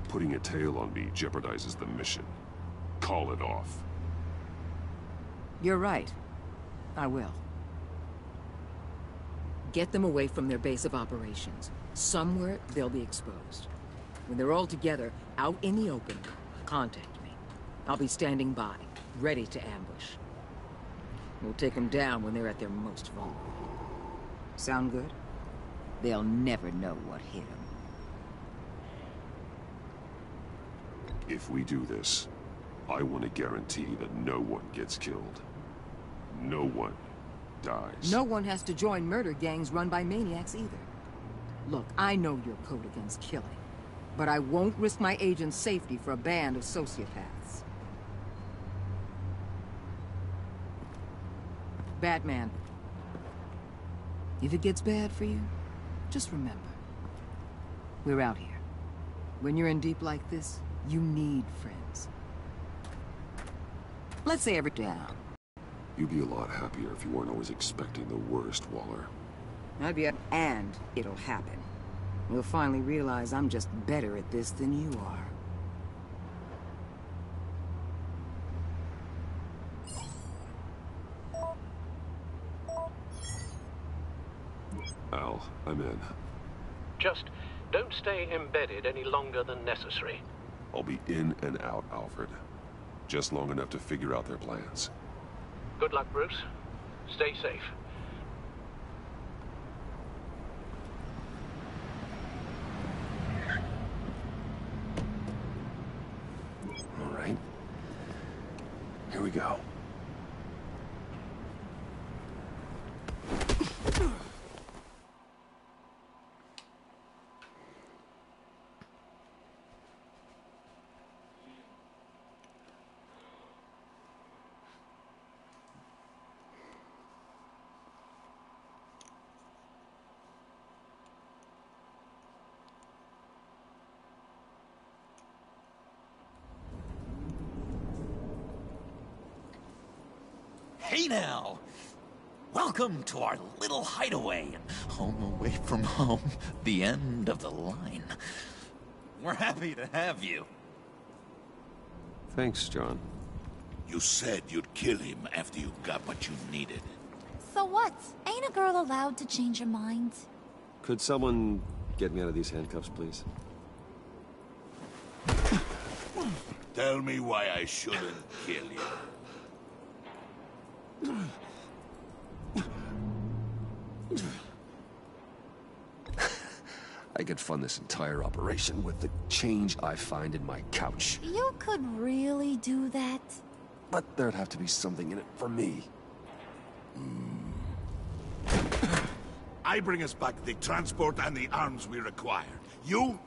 Putting a tail on me jeopardizes the mission. Call it off. You're right. I will. Get them away from their base of operations. Somewhere they'll be exposed. When they're all together, out in the open, contact me. I'll be standing by, ready to ambush. We'll take them down when they're at their most vulnerable. Sound good? They'll never know what hit them. If we do this, I want to guarantee that no one gets killed. No one dies. No one has to join murder gangs run by maniacs either. Look, I know your code against killing, but I won't risk my agent's safety for a band of sociopaths. Batman. If it gets bad for you, just remember, we're out here. When you're in deep like this, you need friends. Let's say every down. You'd be a lot happier if you weren't always expecting the worst, Waller. I'd be and it'll happen. You'll finally realize I'm just better at this than you are. Al, I'm in. Just don't stay embedded any longer than necessary. I'll be in and out, Alfred. Just long enough to figure out their plans. Good luck, Bruce. Stay safe. we go. Hey now! Welcome to our little hideaway and home away from home, the end of the line. We're happy to have you. Thanks, John. You said you'd kill him after you got what you needed. So what? Ain't a girl allowed to change her mind? Could someone get me out of these handcuffs, please? Tell me why I shouldn't kill you. I could fund this entire operation with the change I find in my couch. You could really do that? But there'd have to be something in it for me. I bring us back the transport and the arms we require. You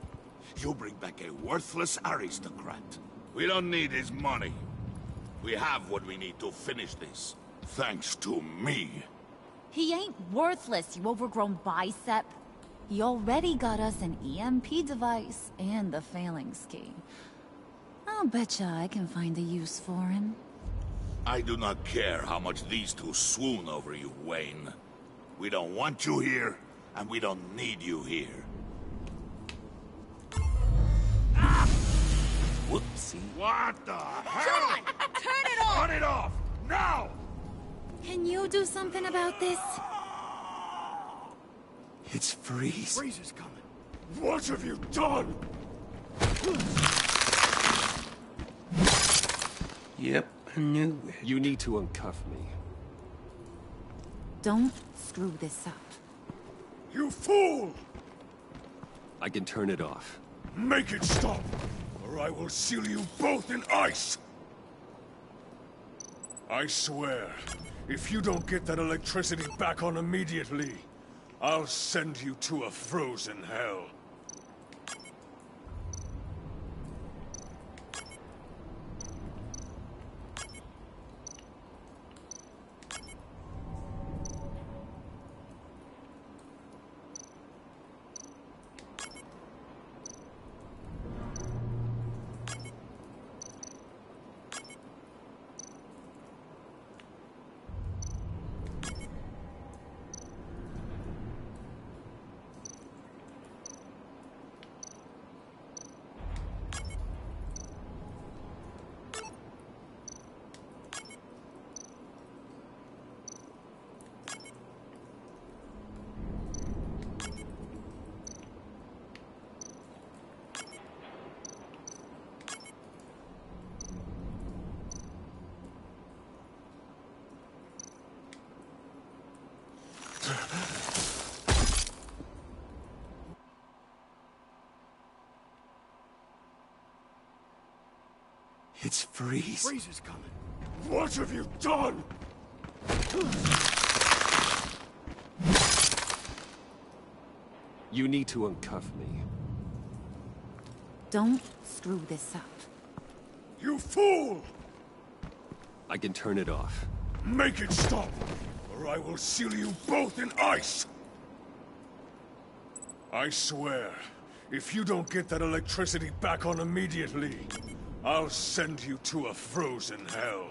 bring back a worthless aristocrat. We don't need his money. We have what we need to finish this. Thanks to me. He ain't worthless, you overgrown bicep. He already got us an EMP device and the phalanx key. I'll betcha I can find a use for him. I do not care how much these two swoon over you, Wayne. We don't want you here, and we don't need you here. Whoopsie. What the hell? John! Turn it off! Turn it off! Now! Can you do something about this? It's Freeze. Freeze is coming. What have you done? Yep, I knew it. You need to uncuff me. Don't screw this up. You fool! I can turn it off. Make it stop, or I will seal you both in ice! I swear, if you don't get that electricity back on immediately, I'll send you to a frozen hell. It's Freeze. Freeze is coming. What have you done? You need to uncuff me. Don't screw this up. You fool! I can turn it off. Make it stop, or I will seal you both in ice! I swear, if you don't get that electricity back on immediately, I'll send you to a frozen hell.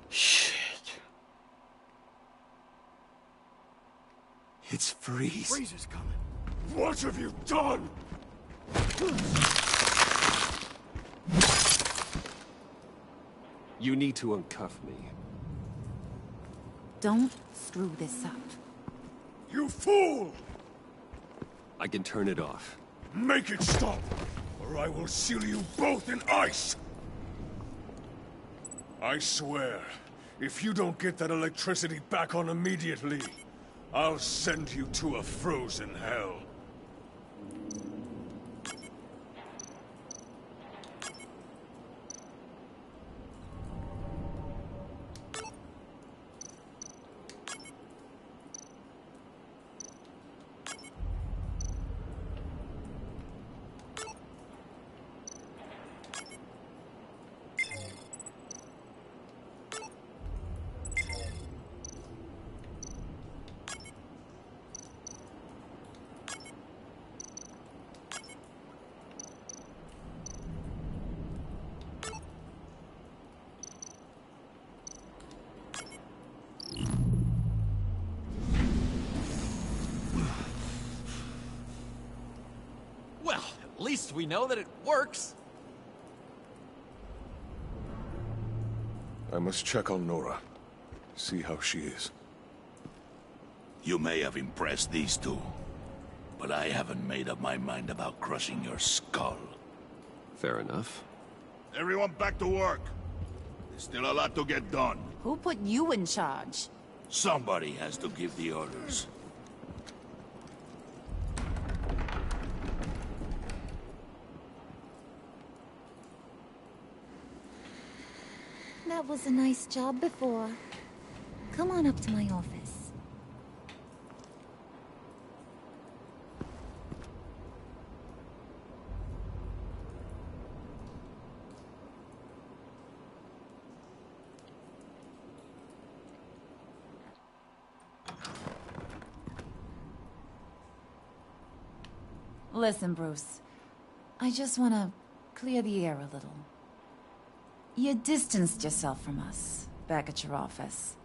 Shit. It's Freeze. Freeze is coming. What have you done? You need to uncuff me. Don't screw this up. You fool! I can turn it off. Make it stop, or I will seal you both in ice! I swear, if you don't get that electricity back on immediately, I'll send you to a frozen hell. Well, at least we know that it works. I must check on Nora. See how she is. You may have impressed these two, but I haven't made up my mind about crushing your skull. Fair enough. Everyone back to work. There's still a lot to get done. Who put you in charge? Somebody has to give the orders. That was a nice job before. Come on up to my office. Listen, Bruce. I just want to clear the air a little. You distanced yourself from us, back at your office.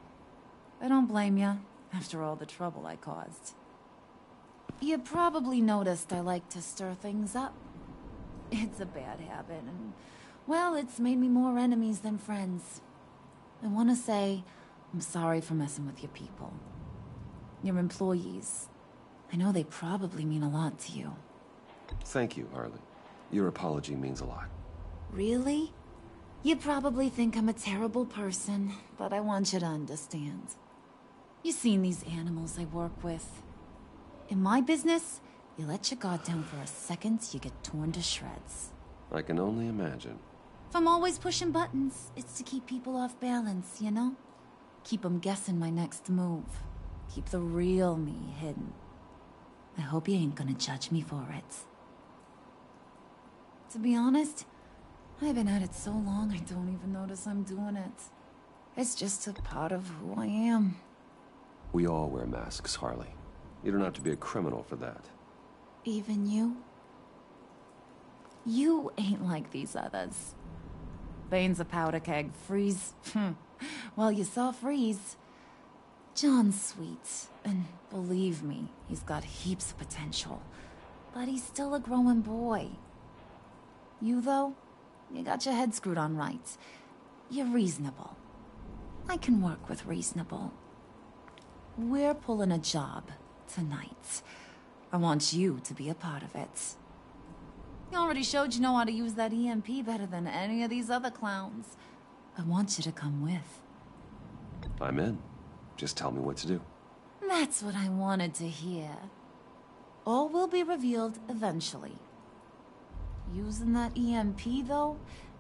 I don't blame you, after all the trouble I caused. You probably noticed I like to stir things up. It's a bad habit, and, well, it's made me more enemies than friends. I want to say I'm sorry for messing with your people. Your employees. I know they probably mean a lot to you. Thank you, Harley. Your apology means a lot. Really? You probably think I'm a terrible person, but I want you to understand. You've seen these animals I work with. In my business, you let your guard down for a second, you get torn to shreds. I can only imagine. If I'm always pushing buttons, it's to keep people off balance, you know? Keep them guessing my next move. Keep the real me hidden. I hope you ain't gonna judge me for it. To be honest, I've been at it so long I don't even notice I'm doing it. It's just a part of who I am. We all wear masks, Harley. You don't have to be a criminal for that. Even you? You ain't like these others. Bane's a powder keg. Freeze. Well, you saw Freeze. John's sweet, and believe me, he's got heaps of potential. But he's still a growing boy. You, though? You got your head screwed on right. You're reasonable. I can work with reasonable. We're pulling a job tonight. I want you to be a part of it. You already showed you know how to use that EMP better than any of these other clowns. I want you to come with. I'm in. Just tell me what to do. That's what I wanted to hear. All will be revealed eventually. Using that EMP, though,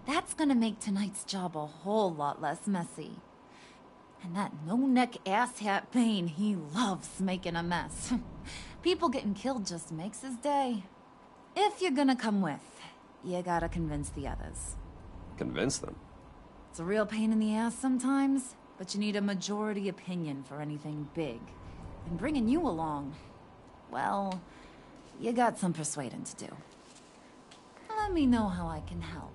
that's gonna make tonight's job a whole lot less messy. And that no-neck asshat Bane, he loves making a mess. People getting killed just makes his day. If you're gonna come with, you gotta convince the others. Convince them? It's a real pain in the ass sometimes, but you need a majority opinion for anything big. And bringing you along, well, you got some persuading to do. Let me know how I can help.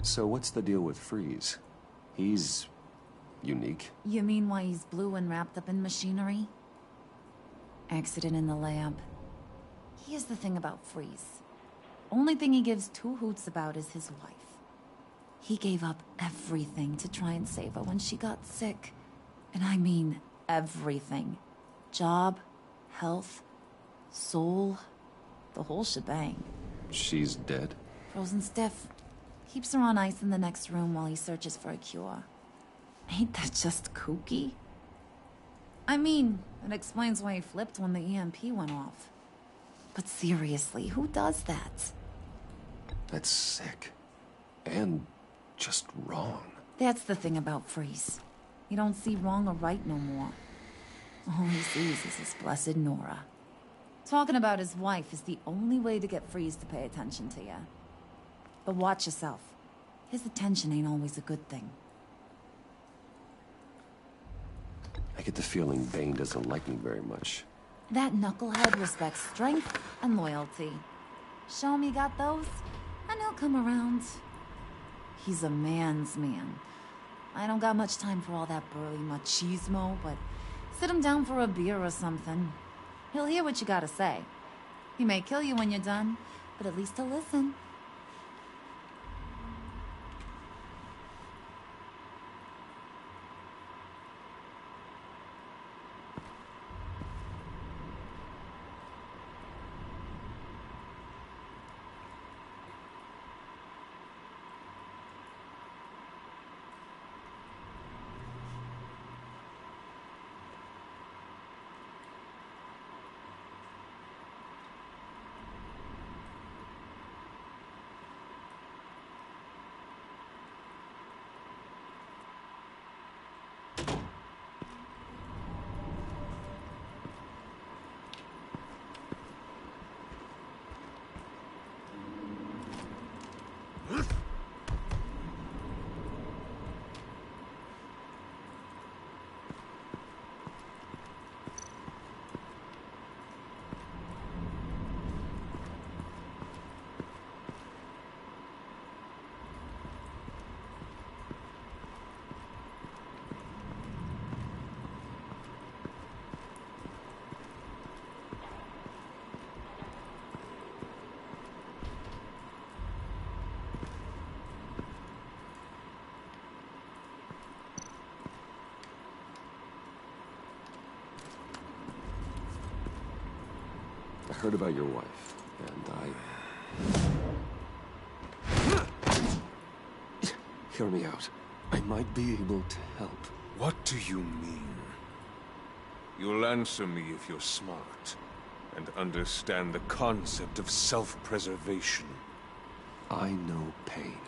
So what's the deal with Freeze? He's... unique? You mean why he's blue and wrapped up in machinery? Accident in the lab. Here's the thing about Freeze. Only thing he gives two hoots about is his wife. He gave up everything to try and save her when she got sick. And I mean everything. Job, health, soul, the whole shebang. She's dead? Frozen stiff. Keeps her on ice in the next room while he searches for a cure. Ain't that just kooky? I mean, it explains why he flipped when the EMP went off. But seriously, who does that? That's sick. And just wrong. That's the thing about Freeze. He don't see wrong or right no more. All he sees is his blessed Nora. Talking about his wife is the only way to get Freeze to pay attention to you. But watch yourself. His attention ain't always a good thing. I get the feeling Bane doesn't like me very much. That knucklehead respects strength and loyalty. Show him you got those, and he'll come around. He's a man's man. I don't got much time for all that burly machismo, but sit him down for a beer or something. He'll hear what you gotta say. He may kill you when you're done, but at least he'll listen. I heard about your wife, and Hear me out. I might be able to help. What do you mean? You'll answer me if you're smart, and understand the concept of self-preservation. I know pain.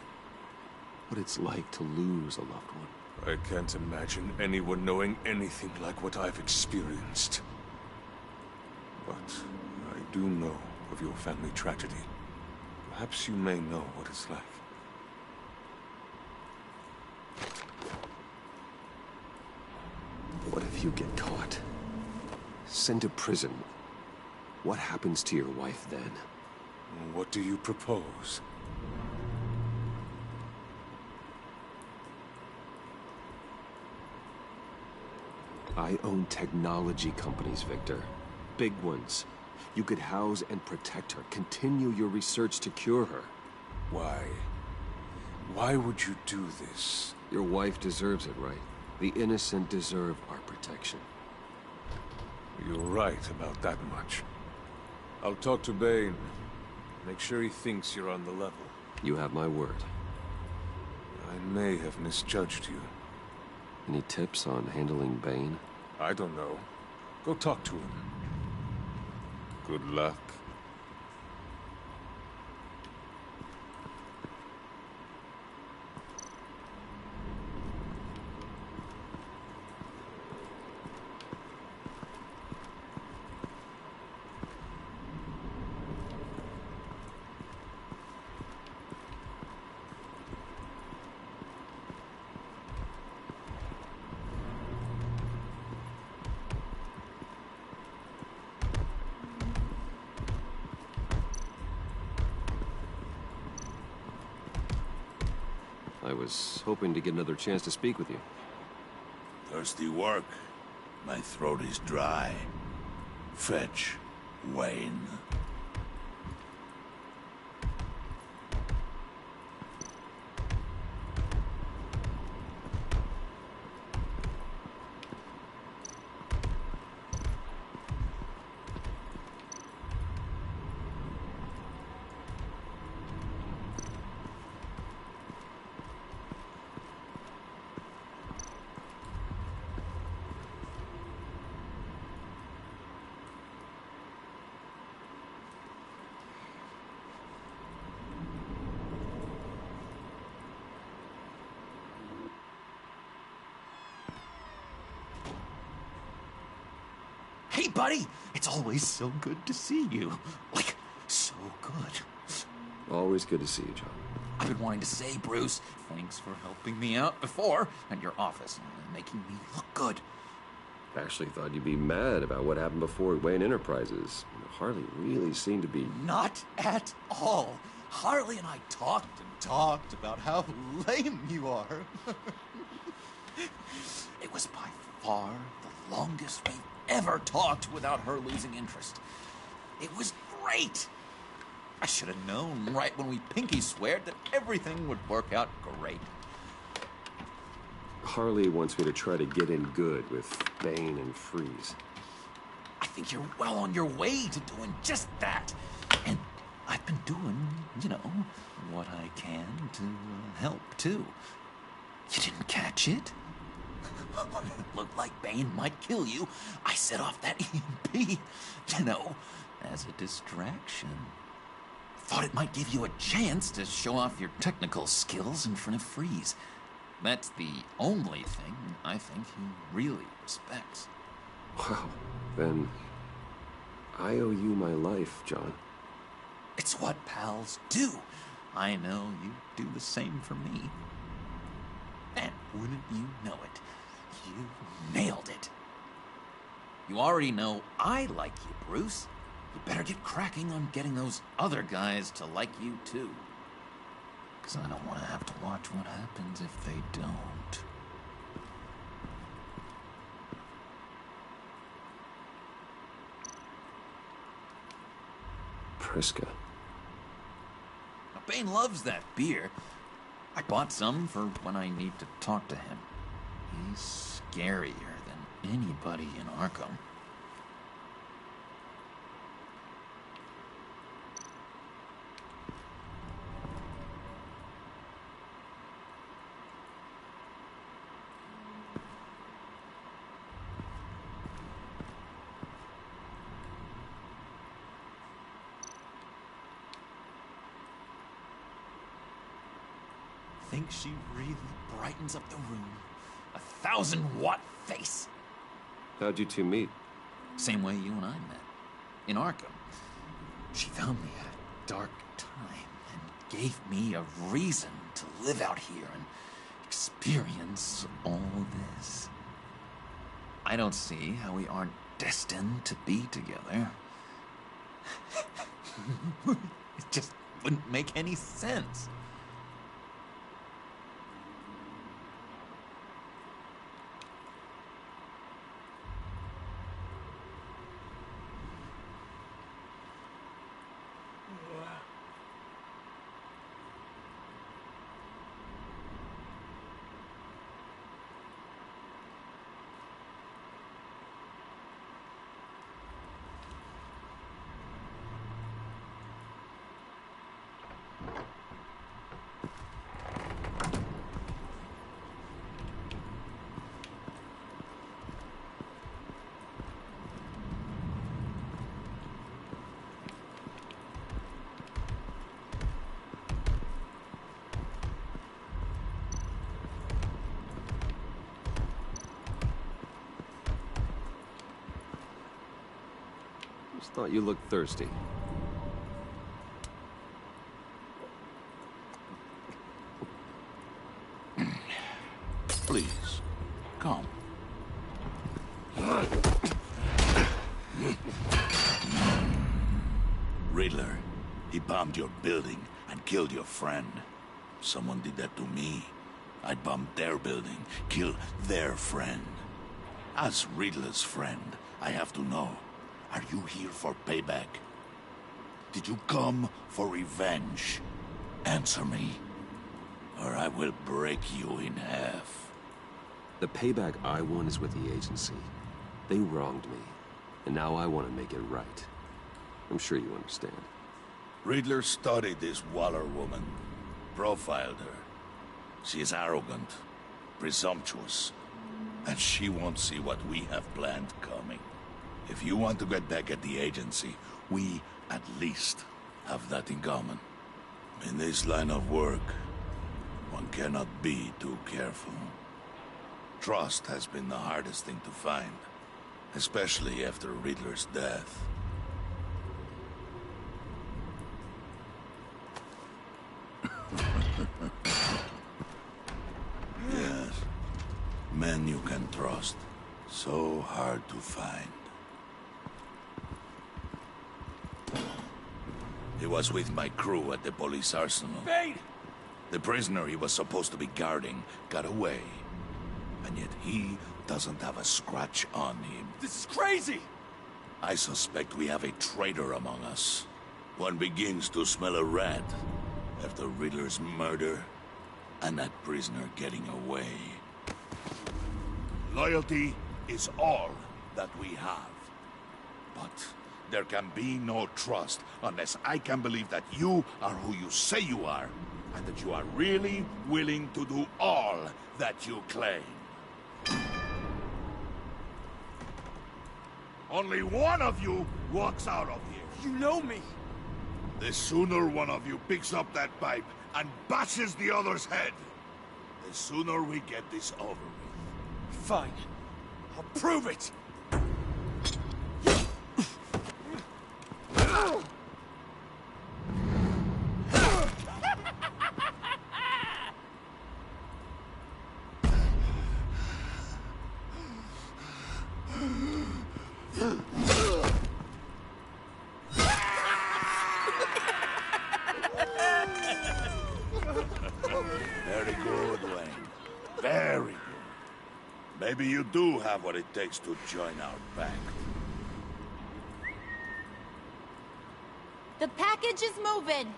What it's like to lose a loved one. I can't imagine anyone knowing anything like what I've experienced. But I do know of your family tragedy. Perhaps you may know what it's like. What if you get caught? Sent to prison. What happens to your wife then? What do you propose? I own technology companies, Victor. Big ones. You could house and protect her. Continue your research to cure her. Why? Why would you do this? Your wife deserves it, right? The innocent deserve our protection. You're right about that much. I'll talk to Bane. Make sure he thinks you're on the level. You have my word. I may have misjudged you. Any tips on handling Bane? I don't know. Go talk to him. Good luck. was hoping to get another chance to speak with you. Thirsty work? My throat is dry. Fetch Wayne. Hey, buddy! It's always so good to see you. Like, so good. Always good to see you, John. I've been wanting to say, Bruce, thanks for helping me out before at your office and making me look good. Actually thought you'd be mad about what happened before at Wayne Enterprises. Harley really seemed to be... Not at all. Harley and I talked and talked about how lame you are. It was by far the longest we've ever talked without her losing interest. It was great. I should have known right when we pinky sweared that everything would work out great. Harley wants me to try to get in good with Bane and Freeze. I think you're well on your way to doing just that. And I've been doing, you know, what I can to help, too. You didn't catch it? When it looked like Bane might kill you, I set off that EMP, you know, as a distraction. Thought it might give you a chance to show off your technical skills in front of Freeze. That's the only thing I think he really respects. Wow, then I owe you my life, John. It's what pals do. I know you do the same for me. And wouldn't you know it, you nailed it. You already know I like you, Bruce. You better get cracking on getting those other guys to like you, too. Because I don't want to have to watch what happens if they don't. Priska. Now, Bane loves that beer. I bought some for when I need to talk to him. He's scarier than anybody in Arkham. Think she really brightens up the room. 1,000-watt face. How'd you two meet? Same way you and I met. In Arkham. She found me at a dark time and gave me a reason to live out here and experience all this. I don't see how we aren't destined to be together. It just wouldn't make any sense. Just thought you looked thirsty. Please, come. Riddler, he bombed your building and killed your friend. Someone did that to me. I'd bomb their building, kill their friend. As Riddler's friend, I have to know, are you here for payback? Did you come for revenge? Answer me, or I will break you in half. The payback I want is with the agency. They wronged me, and now I want to make it right. I'm sure you understand. Riddler studied this Waller woman, profiled her. She is arrogant, presumptuous, and she won't see what we have planned coming. If you want to get back at the agency, we, at least, have that in common. In this line of work, one cannot be too careful. Trust has been the hardest thing to find, especially after Riddler's death. Yes, men you can trust. So hard to find. He was with my crew at the police arsenal. Bane! The prisoner he was supposed to be guarding got away. And yet he doesn't have a scratch on him. This is crazy! I suspect we have a traitor among us. One begins to smell a rat after Riddler's murder and that prisoner getting away. Loyalty is all that we have. But there can be no trust unless I can believe that you are who you say you are, and that you are really willing to do all that you claim. Only one of you walks out of here. You know me. The sooner one of you picks up that pipe and bashes the other's head, the sooner we get this over with. Fine. I'll prove it! Very good, Wayne. Very good. Maybe you do have what it takes to join our pact. The package is moving.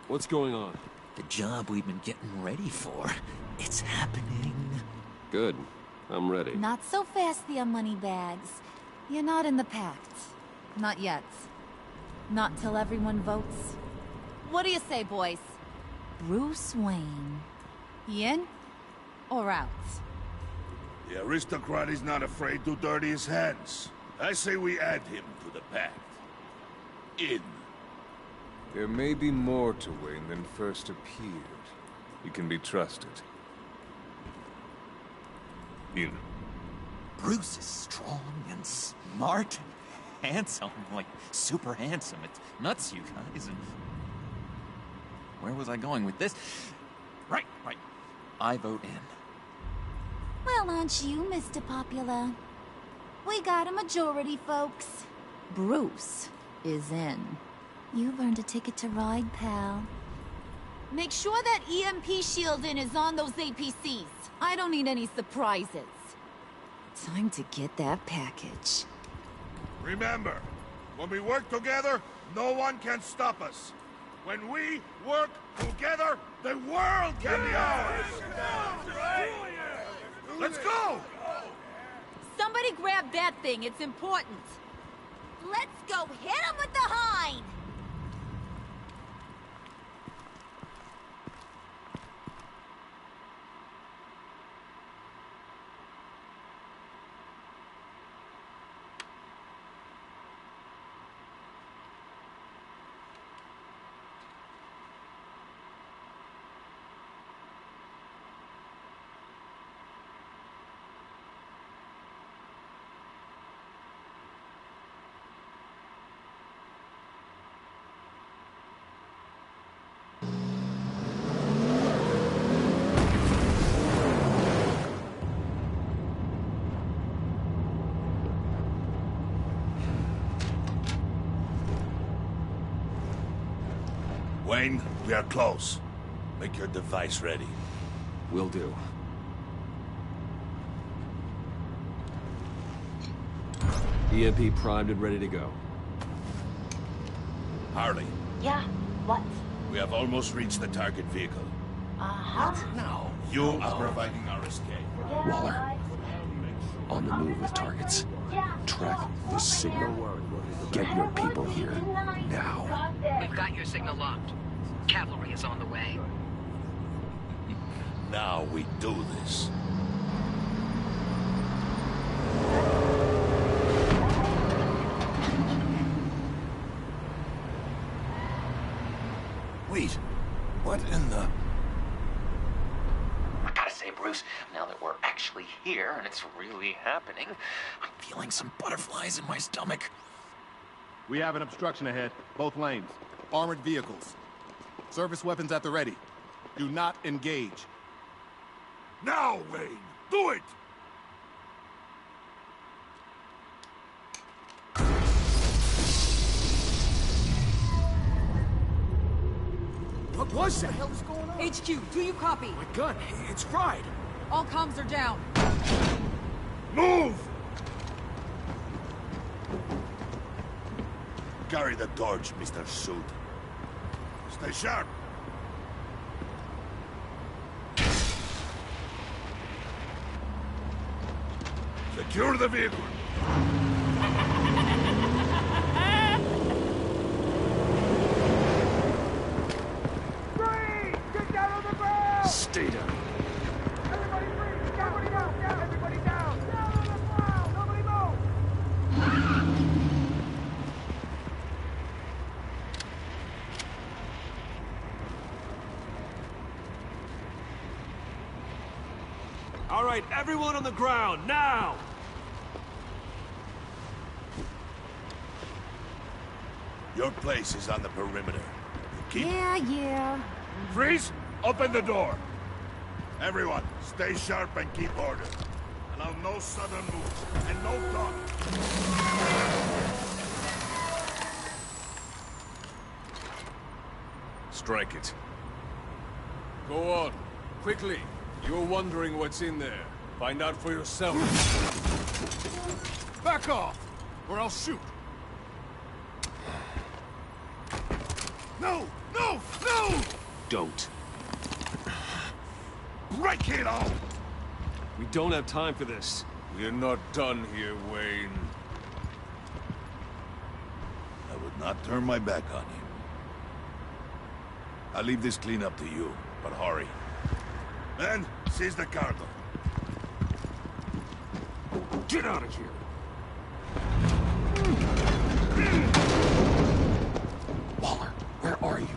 What's going on? The job we've been getting ready for. It's happening. Good. I'm ready. Not so fast, the Moneybags. You're not in the pact. Not yet. Not till everyone votes. What do you say, boys? Bruce Wayne. In or out? The aristocrat is not afraid to dirty his hands. I say we add him to the pact. In. There may be more to Wayne than first appeared. He can be trusted. In. Bruce is strong and smart and handsome. Like, super handsome. It's nuts, you guys. And where was I going with this? Right. I vote in. Well, aren't you, Mr. Popular? We got a majority, folks. Bruce is in. You've earned a ticket to ride, pal. Make sure that EMP shielding is on those APCs. I don't need any surprises. Time to get that package. Remember, when we work together, no one can stop us. When we work together, the world can be ours! Let's go! Somebody grab that thing, it's important. Let's go hit him with the hind! Wayne, we are close. Make your device ready. Will do. EMP primed and ready to go. Harley, Yeah, what? we have almost reached the target vehicle. Uh-huh. Now, you are providing our escape. Waller. On the move with targets. Track this signal. Get your people here. Now. We've got your signal locked. Cavalry is on the way. Now we do this. Wait, what in the... I gotta say, Bruce, now that we're actually here and it's really happening, I'm feeling some butterflies in my stomach. We have an obstruction ahead, both lanes. Armored vehicles. Service weapons at the ready. Do not engage. Now, Wayne! Do it! What was that? What the hell is going on? HQ, do you copy? My gun, it's fried. All comms are down. Move! Carry the torch, Mr. Suit. Stay sharp. Secure the vehicle. Get down on the ground! Stay down. Everybody freeze! Everybody down! Everybody down! Down on the ground! Nobody move! All right, everyone on the ground, now! Your place is on the perimeter. Keep... Yeah. Freeze! Open the door! Everyone, stay sharp and keep order. Allow no sudden moves, and no talk. Strike it. Go on, quickly. You're wondering what's in there. Find out for yourself. Back off, or I'll shoot. No! No! No! Don't. Break it all! We don't have time for this. We're not done here, Wayne. I would not turn my back on him. I'll leave this cleanup to you, but hurry. Men, seize the cargo. Get out of here! Waller, where are you?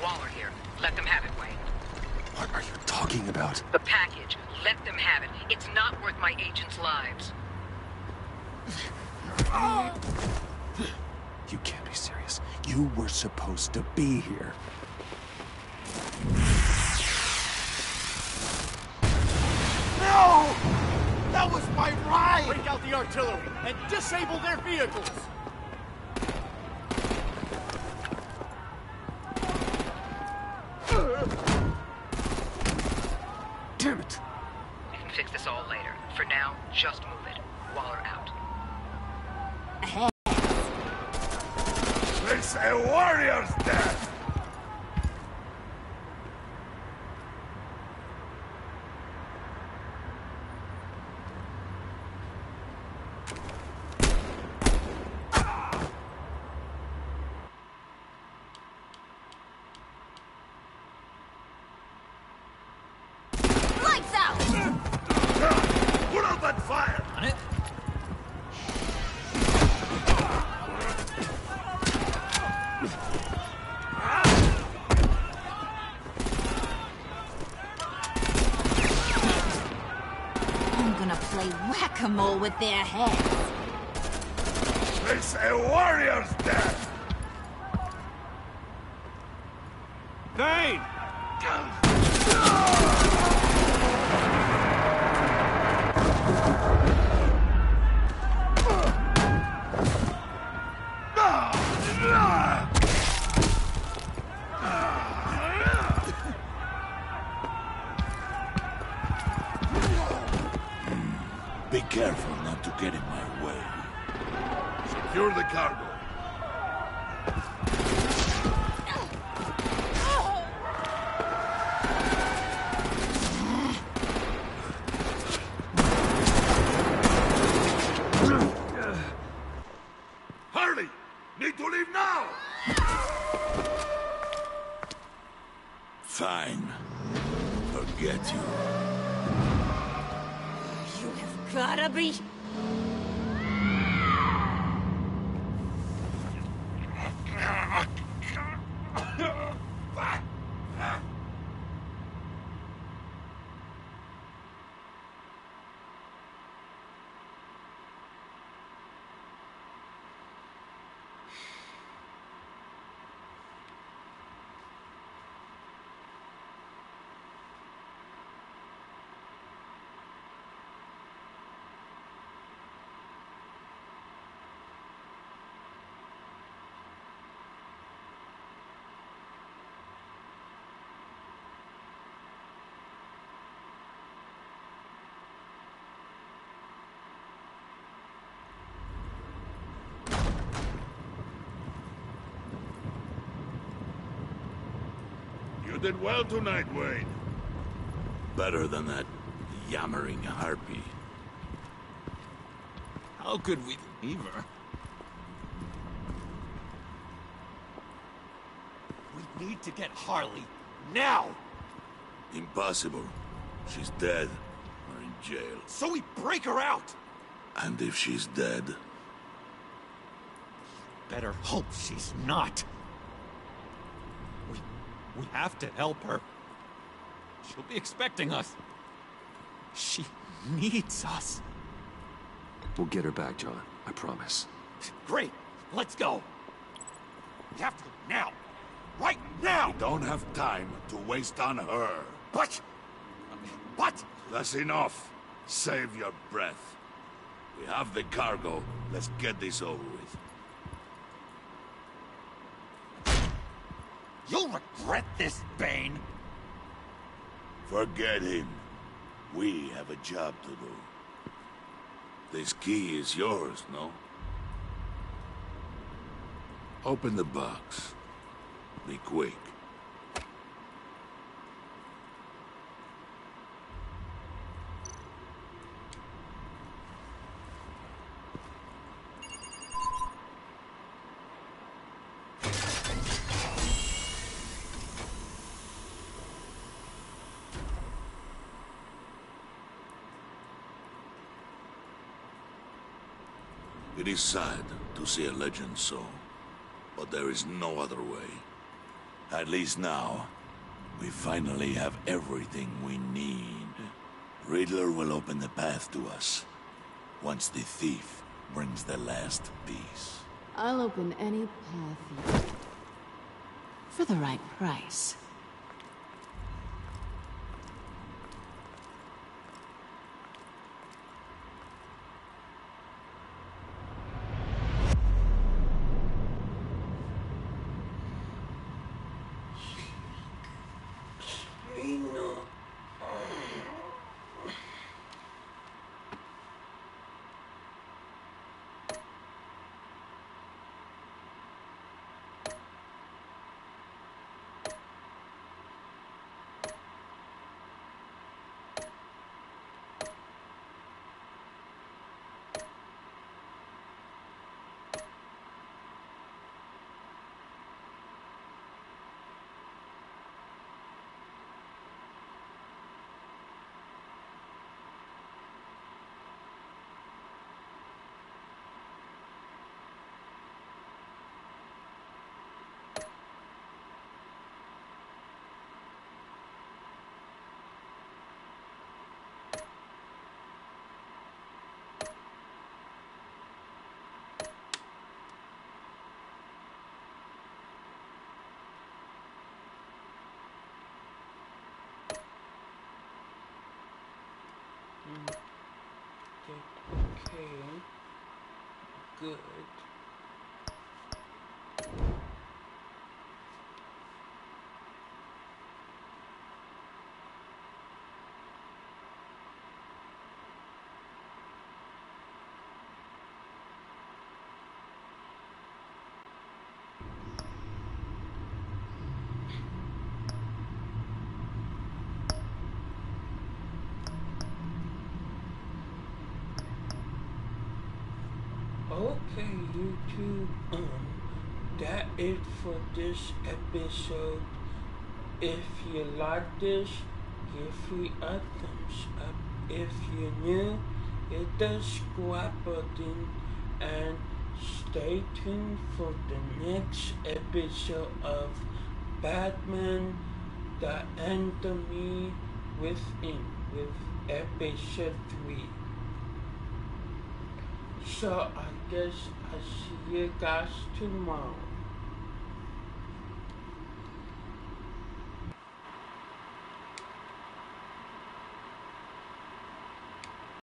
Waller here. Let them have it, Wayne. What are you talking about? The package. Let them have it. It's not worth my agents' lives. You can't be serious. You were supposed to be here. No! That was my ride! Break out the artillery and disable their vehicles! Damn it! We can fix this all later. For now, just move it. Waller out. It's a warrior's death! Lights out! Put out that fire! On it? I'm gonna play whack-a-mole with their heads. It's a warrior's death! Vane! careful not to get in my way. Secure the cargo. Harley! Need to leave now! Fine. Forget you. You have gotta be... You did well tonight, Wayne. Better than that yammering harpy. How could we leave her? We need to get Harley, now! Impossible. She's dead, or in jail. So we break her out! And if she's dead? Better hope she's not. We have to help her. She'll be expecting us. She needs us. We'll get her back, John. I promise. Great. Let's go. We have to go now. Right now! We don't have time to waste on her. But... That's enough. Save your breath. We have the cargo. Let's get this over with. You'll regret this, Bane! Forget him. We have a job to do. This key is yours, no? Open the box. Be quick. It is sad to see a legend so, but there is no other way. At least now, we finally have everything we need. Riddler will open the path to us, once the thief brings the last piece. I'll open any path you... for the right price. Okay. Good. Okay, YouTube, that is for this episode. If you like this, give me a thumbs up. If you're new, hit the subscribe button and stay tuned for the next episode of Batman: The Enemy Within, with episode 3. So I guess I'll see you guys tomorrow.